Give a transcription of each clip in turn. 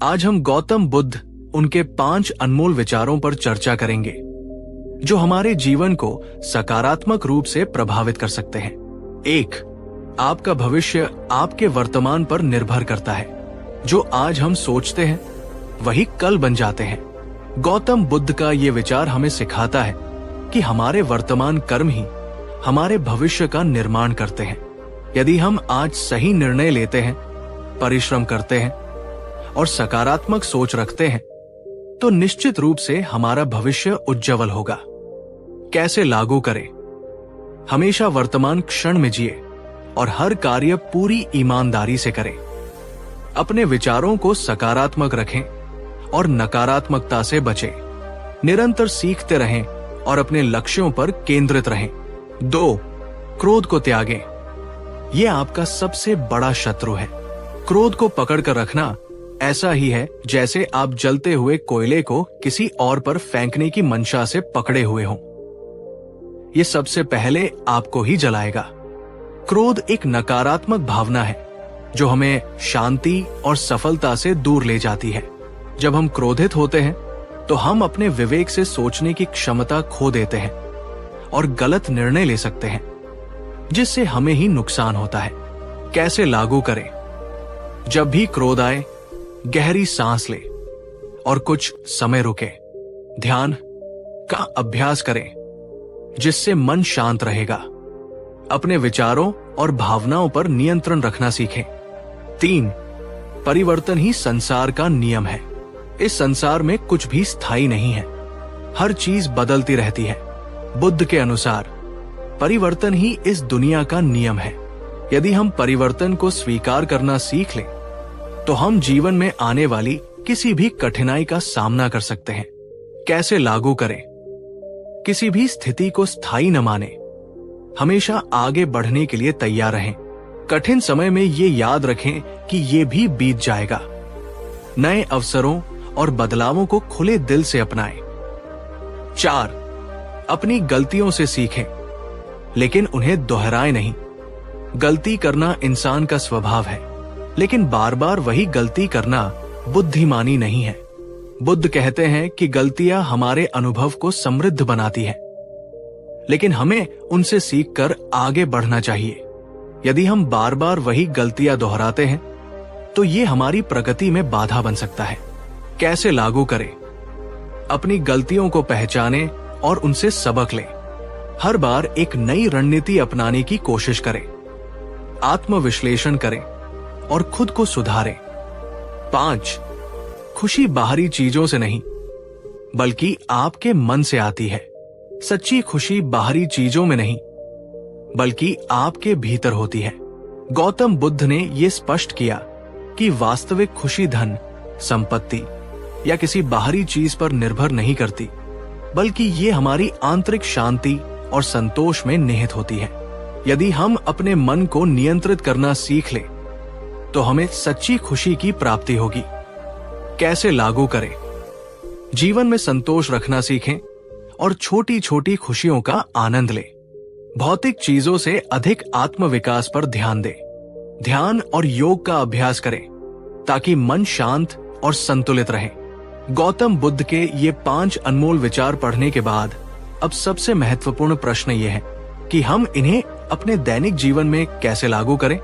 आज हम गौतम बुद्ध उनके 5 अनमोल विचारों पर चर्चा करेंगे जो हमारे जीवन को सकारात्मक रूप से प्रभावित कर सकते हैं। 1. आपका भविष्य आपके वर्तमान पर निर्भर करता है। जो आज हम सोचते हैं वही कल बन जाते हैं। गौतम बुद्ध का ये विचार हमें सिखाता है कि हमारे वर्तमान कर्म ही हमारे भविष्य का निर्माण करते हैं। यदि हम आज सही निर्णय लेते हैं, परिश्रम करते हैं और सकारात्मक सोच रखते हैं तो निश्चित रूप से हमारा भविष्य उज्जवल होगा। कैसे लागू करें? हमेशा वर्तमान क्षण में जिए और हर कार्य पूरी ईमानदारी से करें। अपने विचारों को सकारात्मक रखें और नकारात्मकता से बचें। निरंतर सीखते रहें और अपने लक्ष्यों पर केंद्रित रहें। 2. क्रोध को त्यागें। यह आपका सबसे बड़ा शत्रु है। क्रोध को पकड़कर रखना ऐसा ही है जैसे आप जलते हुए कोयले को किसी और पर फेंकने की मंशा से पकड़े हुए हों। यह सबसे पहले आपको ही जलाएगा। क्रोध एक नकारात्मक भावना है जो हमें शांति और सफलता से दूर ले जाती है। जब हम क्रोधित होते हैं तो हम अपने विवेक से सोचने की क्षमता खो देते हैं और गलत निर्णय ले सकते हैं जिससे हमें ही नुकसान होता है। कैसे लागू करें? जब भी क्रोध आए, गहरी सांस ले और कुछ समय रुके। ध्यान का अभ्यास करें जिससे मन शांत रहेगा। अपने विचारों और भावनाओं पर नियंत्रण रखना सीखें। 3. परिवर्तन ही संसार का नियम है। इस संसार में कुछ भी स्थायी नहीं है। हर चीज बदलती रहती है। बुद्ध के अनुसार परिवर्तन ही इस दुनिया का नियम है। यदि हम परिवर्तन को स्वीकार करना सीख लें तो हम जीवन में आने वाली किसी भी कठिनाई का सामना कर सकते हैं। कैसे लागू करें? किसी भी स्थिति को स्थायी न माने। हमेशा आगे बढ़ने के लिए तैयार रहें। कठिन समय में ये याद रखें कि ये भी बीत जाएगा। नए अवसरों और बदलावों को खुले दिल से अपनाएं। 4. अपनी गलतियों से सीखें लेकिन उन्हें दोहराएं नहीं। गलती करना इंसान का स्वभाव है, लेकिन बार बार वही गलती करना बुद्धिमानी नहीं है। बुद्ध कहते हैं कि गलतियां हमारे अनुभव को समृद्ध बनाती है, लेकिन हमें उनसे सीखकर आगे बढ़ना चाहिए। यदि हम बार बार वही गलतियां दोहराते हैं तो ये हमारी प्रगति में बाधा बन सकता है। कैसे लागू करें? अपनी गलतियों को पहचानें और उनसे सबक लें। हर बार एक नई रणनीति अपनाने की कोशिश करें। आत्मविश्लेषण करें और खुद को सुधारें। 5. खुशी बाहरी चीजों से नहीं बल्कि आपके मन से आती है। सच्ची खुशी बाहरी चीजों में नहीं बल्कि आपके भीतर होती है। गौतम बुद्ध ने यह स्पष्ट किया कि वास्तविक खुशी धन, संपत्ति या किसी बाहरी चीज पर निर्भर नहीं करती, बल्कि ये हमारी आंतरिक शांति और संतोष में निहित होती है। यदि हम अपने मन को नियंत्रित करना सीख लें तो हमें सच्ची खुशी की प्राप्ति होगी। कैसे लागू करें? जीवन में संतोष रखना सीखें और छोटी छोटी खुशियों का आनंद लें। भौतिक चीजों से अधिक आत्मविकास पर ध्यान दें। ध्यान और योग का अभ्यास करें ताकि मन शांत और संतुलित रहे। गौतम बुद्ध के ये 5 अनमोल विचार पढ़ने के बाद अब सबसे महत्वपूर्ण प्रश्न ये है कि हम इन्हें अपने दैनिक जीवन में कैसे लागू करें।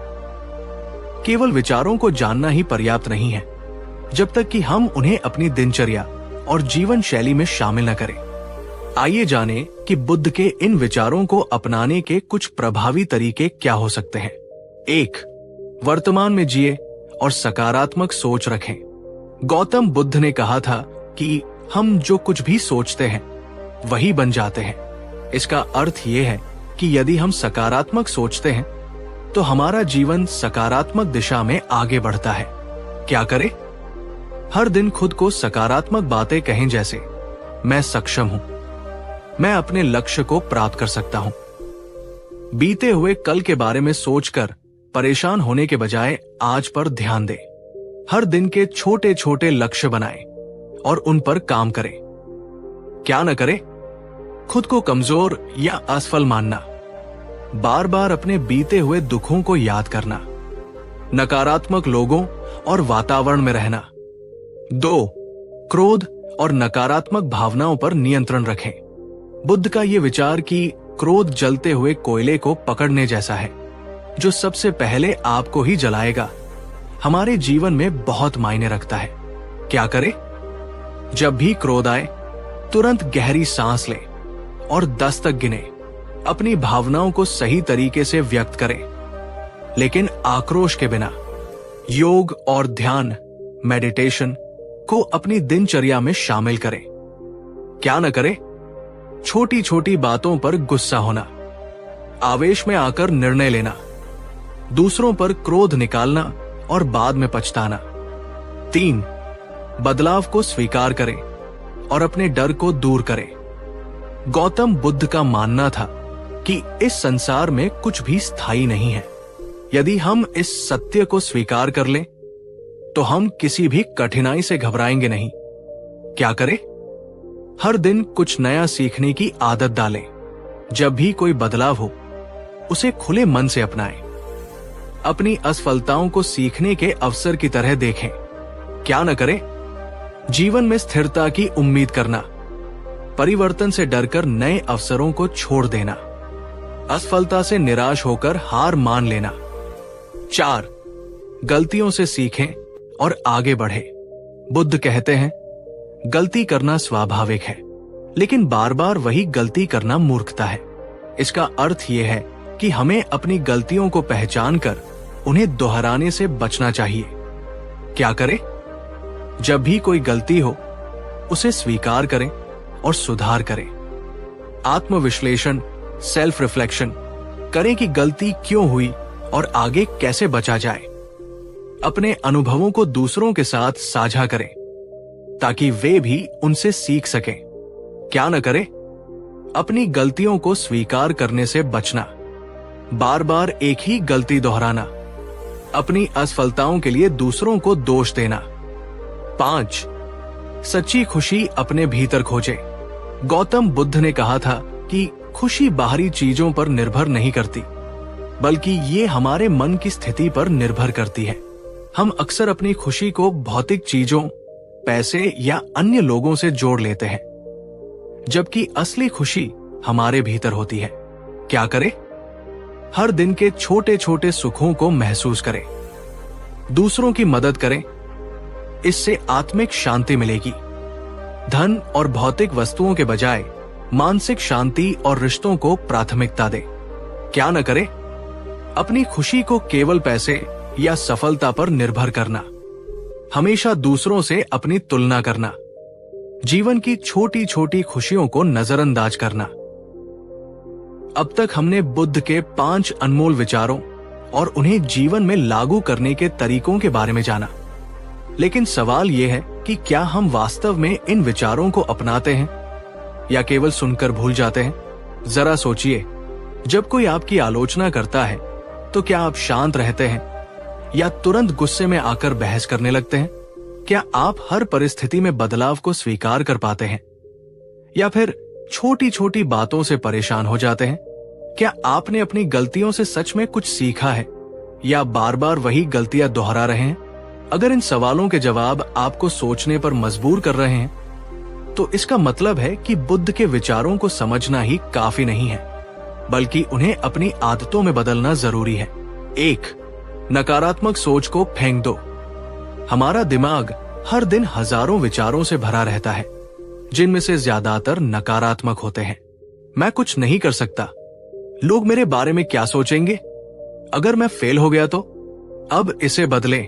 केवल विचारों को जानना ही पर्याप्त नहीं है जब तक कि हम उन्हें अपनी दिनचर्या और जीवन शैली में शामिल न करें। आइए जानें कि बुद्ध के इन विचारों को अपनाने के कुछ प्रभावी तरीके क्या हो सकते हैं। 1. वर्तमान में जिए और सकारात्मक सोच रखें। गौतम बुद्ध ने कहा था कि हम जो कुछ भी सोचते हैं वही बन जाते हैं। इसका अर्थ यह है कि यदि हम सकारात्मक सोचते हैं तो हमारा जीवन सकारात्मक दिशा में आगे बढ़ता है। क्या करें? हर दिन खुद को सकारात्मक बातें कहें जैसे मैं सक्षम हूं, मैं अपने लक्ष्य को प्राप्त कर सकता हूं। बीते हुए कल के बारे में सोचकर परेशान होने के बजाय आज पर ध्यान दें। हर दिन के छोटे छोटे लक्ष्य बनाएं और उन पर काम करें। क्या न करें? खुद को कमजोर या असफल मानना, बार बार अपने बीते हुए दुखों को याद करना, नकारात्मक लोगों और वातावरण में रहना, 2. क्रोध और नकारात्मक भावनाओं पर नियंत्रण रखें। बुद्ध का ये विचार कि क्रोध जलते हुए कोयले को पकड़ने जैसा है, जो सबसे पहले आपको ही जलाएगा, हमारे जीवन में बहुत मायने रखता है। क्या करें? जब भी क्रोध आए, तुरंत गहरी सांस लें और 10 तक गिने। अपनी भावनाओं को सही तरीके से व्यक्त करें, लेकिन आक्रोश के बिना। योग और ध्यान, मेडिटेशन को अपनी दिनचर्या में शामिल करें। क्या न करें? छोटी छोटी बातों पर गुस्सा होना, आवेश में आकर निर्णय लेना, दूसरों पर क्रोध निकालना और बाद में पछताना। 3. बदलाव को स्वीकार करें और अपने डर को दूर करें। गौतम बुद्ध का मानना था कि इस संसार में कुछ भी स्थायी नहीं है। यदि हम इस सत्य को स्वीकार कर लें, तो हम किसी भी कठिनाई से घबराएंगे नहीं। क्या करें? हर दिन कुछ नया सीखने की आदत डालें। जब भी कोई बदलाव हो, उसे खुले मन से अपनाएं। अपनी असफलताओं को सीखने के अवसर की तरह देखें। क्या न करें? जीवन में स्थिरता की उम्मीद करना, परिवर्तन से डरकर नए अवसरों को छोड़ देना, असफलता से निराश होकर हार मान लेना। 4. गलतियों से सीखें और आगे बढ़े। बुद्ध कहते हैं, गलती करना स्वाभाविक है, लेकिन बार बार वही गलती करना मूर्खता है। इसका अर्थ यह है कि हमें अपनी गलतियों को पहचान कर उन्हें दोहराने से बचना चाहिए। क्या करें? जब भी कोई गलती हो, उसे स्वीकार करें और सुधार करें। आत्मविश्लेषण, सेल्फ रिफ्लेक्शन करें कि गलती क्यों हुई और आगे कैसे बचा जाए। अपने अनुभवों को दूसरों के साथ साझा करें ताकि वे भी उनसे सीख सकें। क्या न करें? अपनी गलतियों को स्वीकार करने से बचना, बार बार एक ही गलती दोहराना, अपनी असफलताओं के लिए दूसरों को दोष देना। 5. सच्ची खुशी अपने भीतर खोजें। गौतम बुद्ध ने कहा था कि खुशी बाहरी चीजों पर निर्भर नहीं करती, बल्कि ये हमारे मन की स्थिति पर निर्भर करती है। हम अक्सर अपनी खुशी को भौतिक चीजों, पैसे या अन्य लोगों से जोड़ लेते हैं, जबकि असली खुशी हमारे भीतर होती है। क्या करें? हर दिन के छोटे छोटे सुखों को महसूस करें, दूसरों की मदद करें। इससे आत्मिक शांति मिलेगी। धन और भौतिक वस्तुओं के बजाय मानसिक शांति और रिश्तों को प्राथमिकता दें। क्या न करें? अपनी खुशी को केवल पैसे या सफलता पर निर्भर करना, हमेशा दूसरों से अपनी तुलना करना, जीवन की छोटी छोटी खुशियों को नजरअंदाज करना। अब तक हमने बुद्ध के 5 अनमोल विचारों और उन्हें जीवन में लागू करने के तरीकों के बारे में जाना। लेकिन सवाल यह है कि क्या हम वास्तव में इन विचारों को अपनाते हैं या केवल सुनकर भूल जाते हैं? जरा सोचिए, जब कोई आपकी आलोचना करता है तो क्या आप शांत रहते हैं या तुरंत गुस्से में आकर बहस करने लगते हैं? क्या आप हर परिस्थिति में बदलाव को स्वीकार कर पाते हैं या फिर छोटी छोटी बातों से परेशान हो जाते हैं? क्या आपने अपनी गलतियों से सच में कुछ सीखा है या बार बार वही गलतियां दोहरा रहे हैं? अगर इन सवालों के जवाब आपको सोचने पर मजबूर कर रहे हैं, तो इसका मतलब है कि बुद्ध के विचारों को समझना ही काफी नहीं है, बल्कि उन्हें अपनी आदतों में बदलना जरूरी है। 1. नकारात्मक सोच को फेंक दो। हमारा दिमाग हर दिन हजारों विचारों से भरा रहता है, जिनमें से ज्यादातर नकारात्मक होते हैं। मैं कुछ नहीं कर सकता, लोग मेरे बारे में क्या सोचेंगे, अगर मैं फेल हो गया तो? अब इसे बदलें,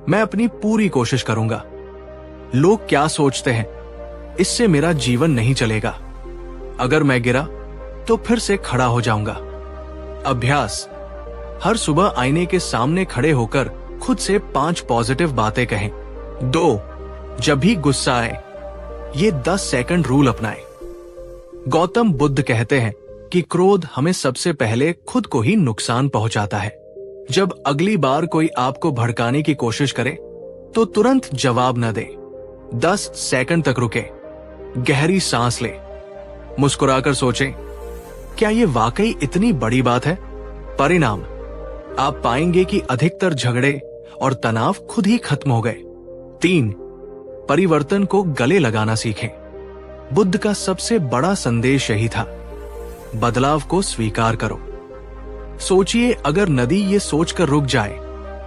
मैं अपनी पूरी कोशिश करूंगा। लोग क्या सोचते हैं, इससे मेरा जीवन नहीं चलेगा। अगर मैं गिरा तो फिर से खड़ा हो जाऊंगा। अभ्यास, हर सुबह आईने के सामने खड़े होकर खुद से 5 पॉजिटिव बातें कहें। 2. जब भी गुस्सा आए, ये 10 सेकंड रूल अपनाएं। गौतम बुद्ध कहते हैं कि क्रोध हमें सबसे पहले खुद को ही नुकसान पहुंचाता है। जब अगली बार कोई आपको भड़काने की कोशिश करे तो तुरंत जवाब न दे। 10 सेकंड तक रुके, गहरी सांस ले, मुस्कुराकर सोचें, क्या ये वाकई इतनी बड़ी बात है? परिणाम, आप पाएंगे कि अधिकतर झगड़े और तनाव खुद ही खत्म हो गए। 3. परिवर्तन को गले लगाना सीखें। बुद्ध का सबसे बड़ा संदेश यही था, बदलाव को स्वीकार करो। सोचिए, अगर नदी ये सोचकर रुक जाए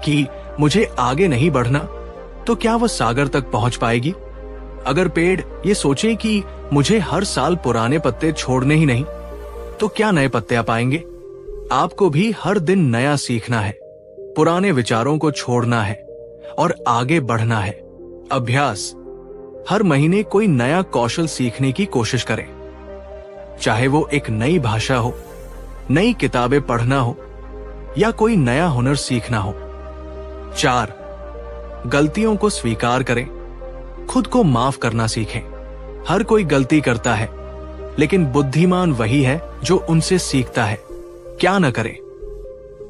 कि मुझे आगे नहीं बढ़ना, तो क्या वह सागर तक पहुंच पाएगी? अगर पेड़ ये सोचे कि मुझे हर साल पुराने पत्ते छोड़ने ही नहीं, तो क्या नए पत्ते आ पाएंगे? आपको भी हर दिन नया सीखना है, पुराने विचारों को छोड़ना है और आगे बढ़ना है। अभ्यास, हर महीने कोई नया कौशल सीखने की कोशिश करें, चाहे वो एक नई भाषा हो, नई किताबें पढ़ना हो या कोई नया हुनर सीखना हो। 4, गलतियों को स्वीकार करें, खुद को माफ करना सीखें। हर कोई गलती करता है, लेकिन बुद्धिमान वही है जो उनसे सीखता है। क्या न करें?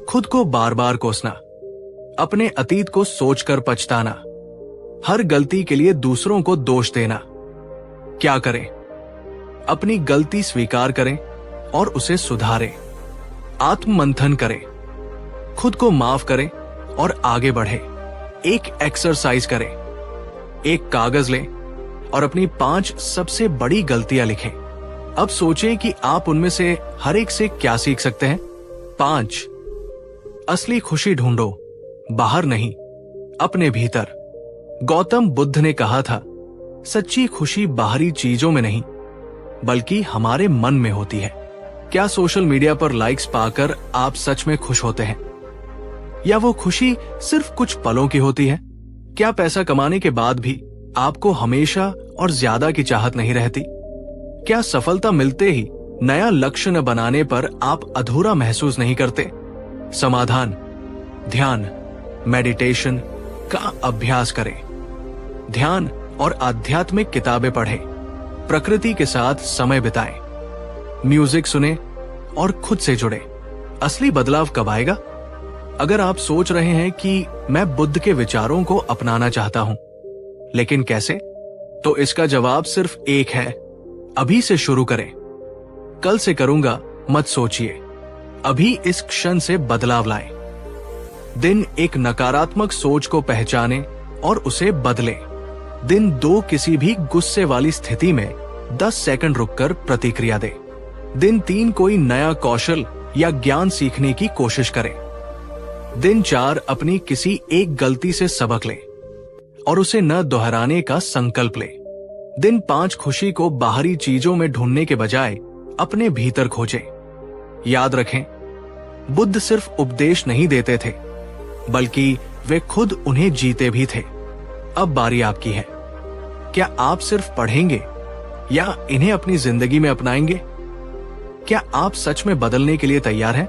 खुद को बार बार कोसना, अपने अतीत को सोचकर पछताना, हर गलती के लिए दूसरों को दोष देना। क्या करें? अपनी गलती स्वीकार करें और उसे सुधारें। आत्ममंथन करें, खुद को माफ करें और आगे बढ़े। एक एक्सरसाइज करें, एक कागज लें और अपनी 5 सबसे बड़ी गलतियां लिखें। अब सोचें कि आप उनमें से हर एक से क्या सीख सकते हैं। 5, असली खुशी ढूंढो, बाहर नहीं, अपने भीतर। गौतम बुद्ध ने कहा था, सच्ची खुशी बाहरी चीजों में नहीं, बल्कि हमारे मन में होती है। क्या सोशल मीडिया पर लाइक्स पाकर आप सच में खुश होते हैं, या वो खुशी सिर्फ कुछ पलों की होती है? क्या पैसा कमाने के बाद भी आपको हमेशा और ज्यादा की चाहत नहीं रहती? क्या सफलता मिलते ही नया लक्ष्य न बनाने पर आप अधूरा महसूस नहीं करते? समाधान, ध्यान, मेडिटेशन का अभ्यास करें। ध्यान और आध्यात्मिक किताबें पढ़ें, प्रकृति के साथ समय बिताएं, म्यूजिक सुने और खुद से जुड़े। असली बदलाव कब आएगा? अगर आप सोच रहे हैं कि मैं बुद्ध के विचारों को अपनाना चाहता हूं, लेकिन कैसे, तो इसका जवाब सिर्फ एक है, अभी से शुरू करें। कल से करूंगा मत सोचिए, अभी इस क्षण से बदलाव लाएं। दिन 1 नकारात्मक सोच को पहचानें और उसे बदलें। दिन 2 किसी भी गुस्से वाली स्थिति में 10 सेकंड रुककर प्रतिक्रिया दें। दिन 3 कोई नया कौशल या ज्ञान सीखने की कोशिश करें। दिन 4 अपनी किसी एक गलती से सबक लें और उसे न दोहराने का संकल्प लें। दिन 5 खुशी को बाहरी चीजों में ढूंढने के बजाय अपने भीतर खोजें। याद रखें, बुद्ध सिर्फ उपदेश नहीं देते थे, बल्कि वे खुद उन्हें जीते भी थे। अब बारी आपकी है। क्या आप सिर्फ पढ़ेंगे या इन्हें अपनी जिंदगी में अपनाएंगे? क्या आप सच में बदलने के लिए तैयार हैं?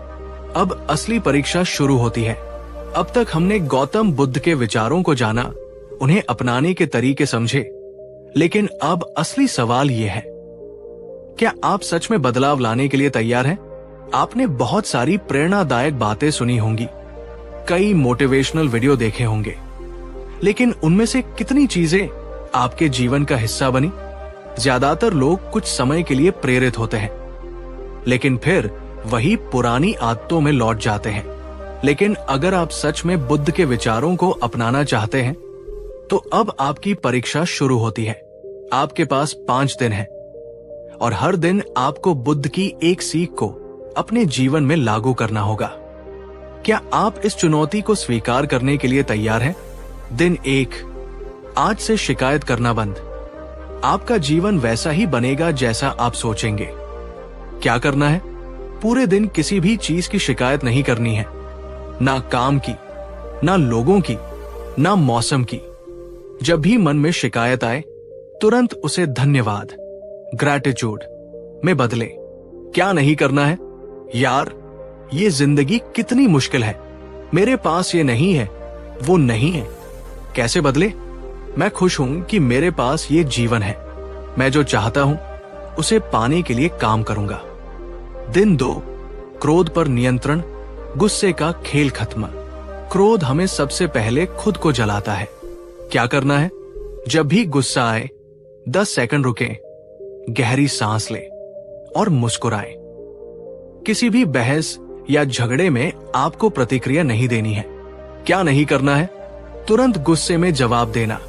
अब असली परीक्षा शुरू होती है। अब तक हमने गौतम बुद्ध के विचारों को जाना, उन्हें अपनाने के तरीके समझे, लेकिन अब असली सवाल यह है, क्या आप सच में बदलाव लाने के लिए तैयार हैं? आपने बहुत सारी प्रेरणादायक बातें सुनी होंगी, कई मोटिवेशनल वीडियो देखे होंगे, लेकिन उनमें से कितनी चीजें आपके जीवन का हिस्सा बनी? ज्यादातर लोग कुछ समय के लिए प्रेरित होते हैं, लेकिन फिर वही पुरानी आदतों में लौट जाते हैं। लेकिन अगर आप सच में बुद्ध के विचारों को अपनाना चाहते हैं, तो अब आपकी परीक्षा शुरू होती है। आपके पास 5 दिन हैं और हर दिन आपको बुद्ध की एक सीख को अपने जीवन में लागू करना होगा। क्या आप इस चुनौती को स्वीकार करने के लिए तैयार हैं? दिन 1, आज से शिकायत करना बंद। आपका जीवन वैसा ही बनेगा जैसा आप सोचेंगे। क्या करना है? पूरे दिन किसी भी चीज की शिकायत नहीं करनी है, ना काम की, ना लोगों की, ना मौसम की। जब भी मन में शिकायत आए, तुरंत उसे धन्यवाद, ग्रैटिट्यूड में बदले। क्या नहीं करना है? यार, ये जिंदगी कितनी मुश्किल है, मेरे पास ये नहीं है, वो नहीं है। कैसे बदले? मैं खुश हूं कि मेरे पास ये जीवन है, मैं जो चाहता हूं उसे पाने के लिए काम करूंगा। दिन 2, क्रोध पर नियंत्रण, गुस्से का खेल खत्म। क्रोध हमें सबसे पहले खुद को जलाता है। क्या करना है? जब भी गुस्सा आए, 10 सेकंड रुकें, गहरी सांस लें और मुस्कुराएं। किसी भी बहस या झगड़े में आपको प्रतिक्रिया नहीं देनी है। क्या नहीं करना है? तुरंत गुस्से में जवाब देना।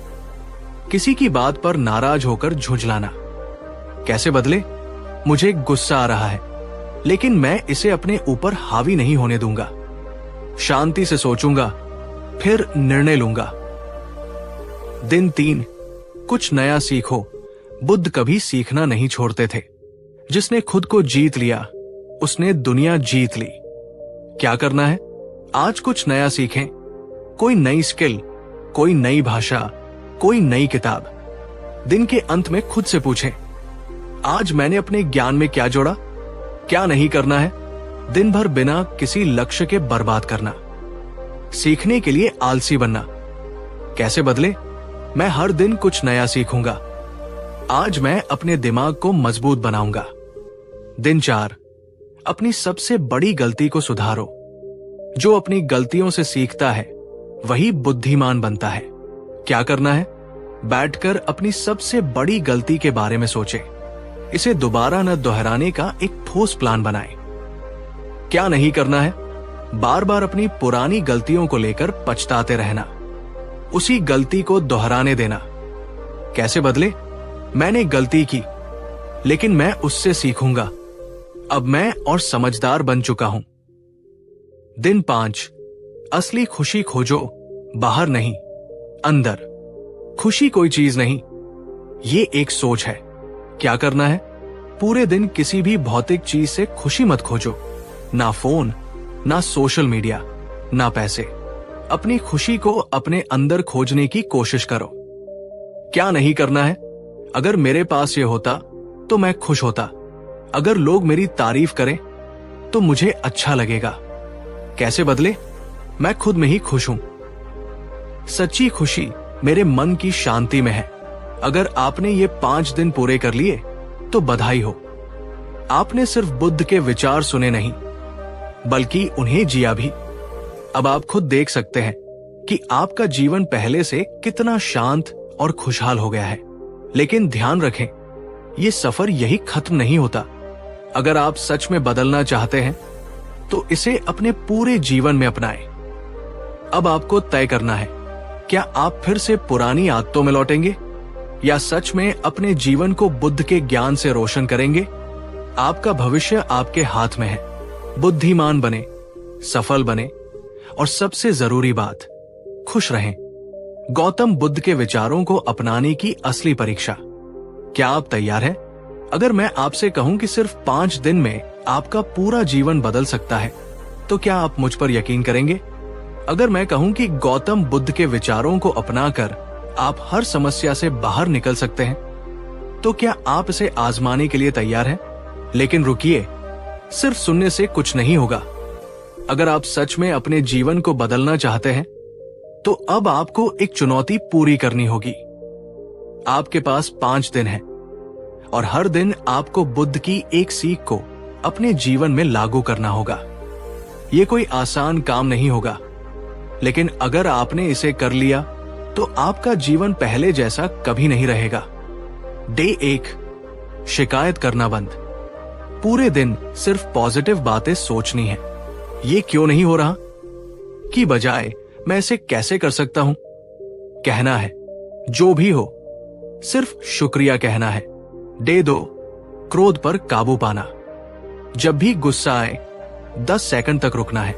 किसी की बात पर नाराज होकर झुंझलाना। कैसे बदले? मुझे गुस्सा आ रहा है, लेकिन मैं इसे अपने ऊपर हावी नहीं होने दूंगा। शांति से सोचूंगा, फिर निर्णय लूंगा। दिन 3, कुछ नया सीखो। बुद्ध कभी सीखना नहीं छोड़ते थे। जिसने खुद को जीत लिया, उसने दुनिया जीत ली। क्या करना है? आज कुछ नया सीखें। कोई नई स्किल, कोई नई भाषा, कोई नई किताब। दिन के अंत में खुद से पूछें, आज मैंने अपने ज्ञान में क्या जोड़ा? क्या नहीं करना है? दिन भर बिना किसी लक्ष्य के बर्बाद करना। सीखने के लिए आलसी बनना। कैसे बदले? मैं हर दिन कुछ नया सीखूंगा। आज मैं अपने दिमाग को मजबूत बनाऊंगा। दिन 4, अपनी सबसे बड़ी गलती को सुधारो। जो अपनी गलतियों से सीखता है वही बुद्धिमान बनता है। क्या करना है? बैठकर अपनी सबसे बड़ी गलती के बारे में सोचें। इसे दोबारा न दोहराने का एक ठोस प्लान बनाएं। क्या नहीं करना है? बार बार अपनी पुरानी गलतियों को लेकर पछताते रहना, उसी गलती को दोहराने देना। कैसे बदले? मैंने गलती की, लेकिन मैं उससे सीखूंगा। अब मैं और समझदार बन चुका हूं। दिन 5, असली खुशी खोजो, बाहर नहीं, अंदर। खुशी कोई चीज नहीं, ये एक सोच है। क्या करना है? पूरे दिन किसी भी भौतिक चीज से खुशी मत खोजो। ना फोन, ना सोशल मीडिया, ना पैसे। अपनी खुशी को अपने अंदर खोजने की कोशिश करो। क्या नहीं करना है? अगर मेरे पास ये होता तो मैं खुश होता। अगर लोग मेरी तारीफ करें तो मुझे अच्छा लगेगा। कैसे बदले? मैं खुद में ही खुश हूं। सच्ची खुशी मेरे मन की शांति में है। अगर आपने ये 5 दिन पूरे कर लिए तो बधाई हो। आपने सिर्फ बुद्ध के विचार सुने नहीं, बल्कि उन्हें जिया भी। अब आप खुद देख सकते हैं कि आपका जीवन पहले से कितना शांत और खुशहाल हो गया है। लेकिन ध्यान रखें, ये सफर यही खत्म नहीं होता। अगर आप सच में बदलना चाहते हैं तो इसे अपने पूरे जीवन में अपनाएं। अब आपको तय करना है, क्या आप फिर से पुरानी आदतों में लौटेंगे या सच में अपने जीवन को बुद्ध के ज्ञान से रोशन करेंगे? आपका भविष्य आपके हाथ में है। बुद्धिमान बने, सफल बने और सबसे जरूरी बात, खुश रहें। गौतम बुद्ध के विचारों को अपनाने की असली परीक्षा। क्या आप तैयार हैं? अगर मैं आपसे कहूं कि सिर्फ 5 दिन में आपका पूरा जीवन बदल सकता है, तो क्या आप मुझ पर यकीन करेंगे? अगर मैं कहूं कि गौतम बुद्ध के विचारों को अपनाकर आप हर समस्या से बाहर निकल सकते हैं, तो क्या आप इसे आजमाने के लिए तैयार हैं? लेकिन रुकिए, सिर्फ सुनने से कुछ नहीं होगा। अगर आप सच में अपने जीवन को बदलना चाहते हैं, तो अब आपको एक चुनौती पूरी करनी होगी। आपके पास 5 दिन हैं और हर दिन आपको बुद्ध की एक सीख को अपने जीवन में लागू करना होगा। ये कोई आसान काम नहीं होगा, लेकिन अगर आपने इसे कर लिया तो आपका जीवन पहले जैसा कभी नहीं रहेगा। डे 1, शिकायत करना बंद। पूरे दिन सिर्फ पॉजिटिव बातें सोचनी है। ये क्यों नहीं हो रहा की बजाय मैं इसे कैसे कर सकता हूं कहना है। जो भी हो, सिर्फ शुक्रिया कहना है। डे 2, क्रोध पर काबू पाना। जब भी गुस्सा आए 10 सेकंड तक रुकना है।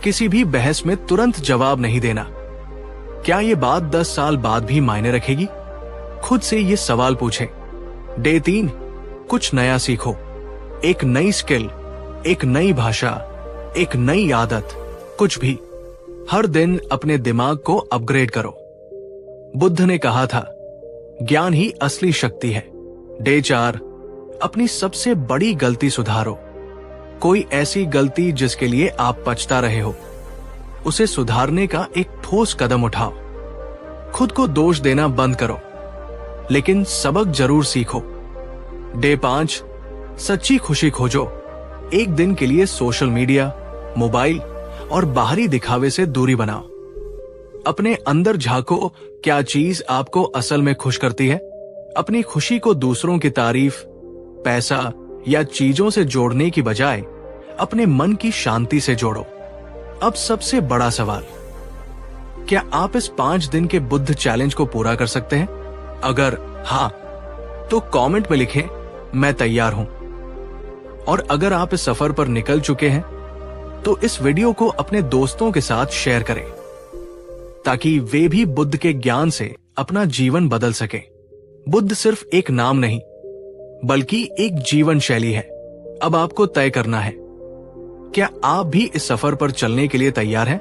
किसी भी बहस में तुरंत जवाब नहीं देना। क्या ये बात 10 साल बाद भी मायने रखेगी? खुद से ये सवाल पूछें। डे 3, कुछ नया सीखो। एक नई स्किल, एक नई भाषा, एक नई आदत, कुछ भी। हर दिन अपने दिमाग को अपग्रेड करो। बुद्ध ने कहा था, ज्ञान ही असली शक्ति है। डे 4, अपनी सबसे बड़ी गलती सुधारो। कोई ऐसी गलती जिसके लिए आप पछता रहे हो, उसे सुधारने का एक ठोस कदम उठाओ। खुद को दोष देना बंद करो, लेकिन सबक जरूर सीखो। डे 5, सच्ची खुशी खोजो। एक दिन के लिए सोशल मीडिया, मोबाइल और बाहरी दिखावे से दूरी बनाओ। अपने अंदर झांको, क्या चीज आपको असल में खुश करती है? अपनी खुशी को दूसरों की तारीफ, पैसा या चीजों से जोड़ने की बजाय अपने मन की शांति से जोड़ो। अब सबसे बड़ा सवाल, क्या आप इस 5 दिन के बुद्ध चैलेंज को पूरा कर सकते हैं? अगर हाँ तो कमेंट में लिखें मैं तैयार हूं। और अगर आप इस सफर पर निकल चुके हैं तो इस वीडियो को अपने दोस्तों के साथ शेयर करें ताकि वे भी बुद्ध के ज्ञान से अपना जीवन बदल सके। बुद्ध सिर्फ एक नाम नहीं बल्कि एक जीवन शैली है। अब आपको तय करना है, क्या आप भी इस सफर पर चलने के लिए तैयार हैं?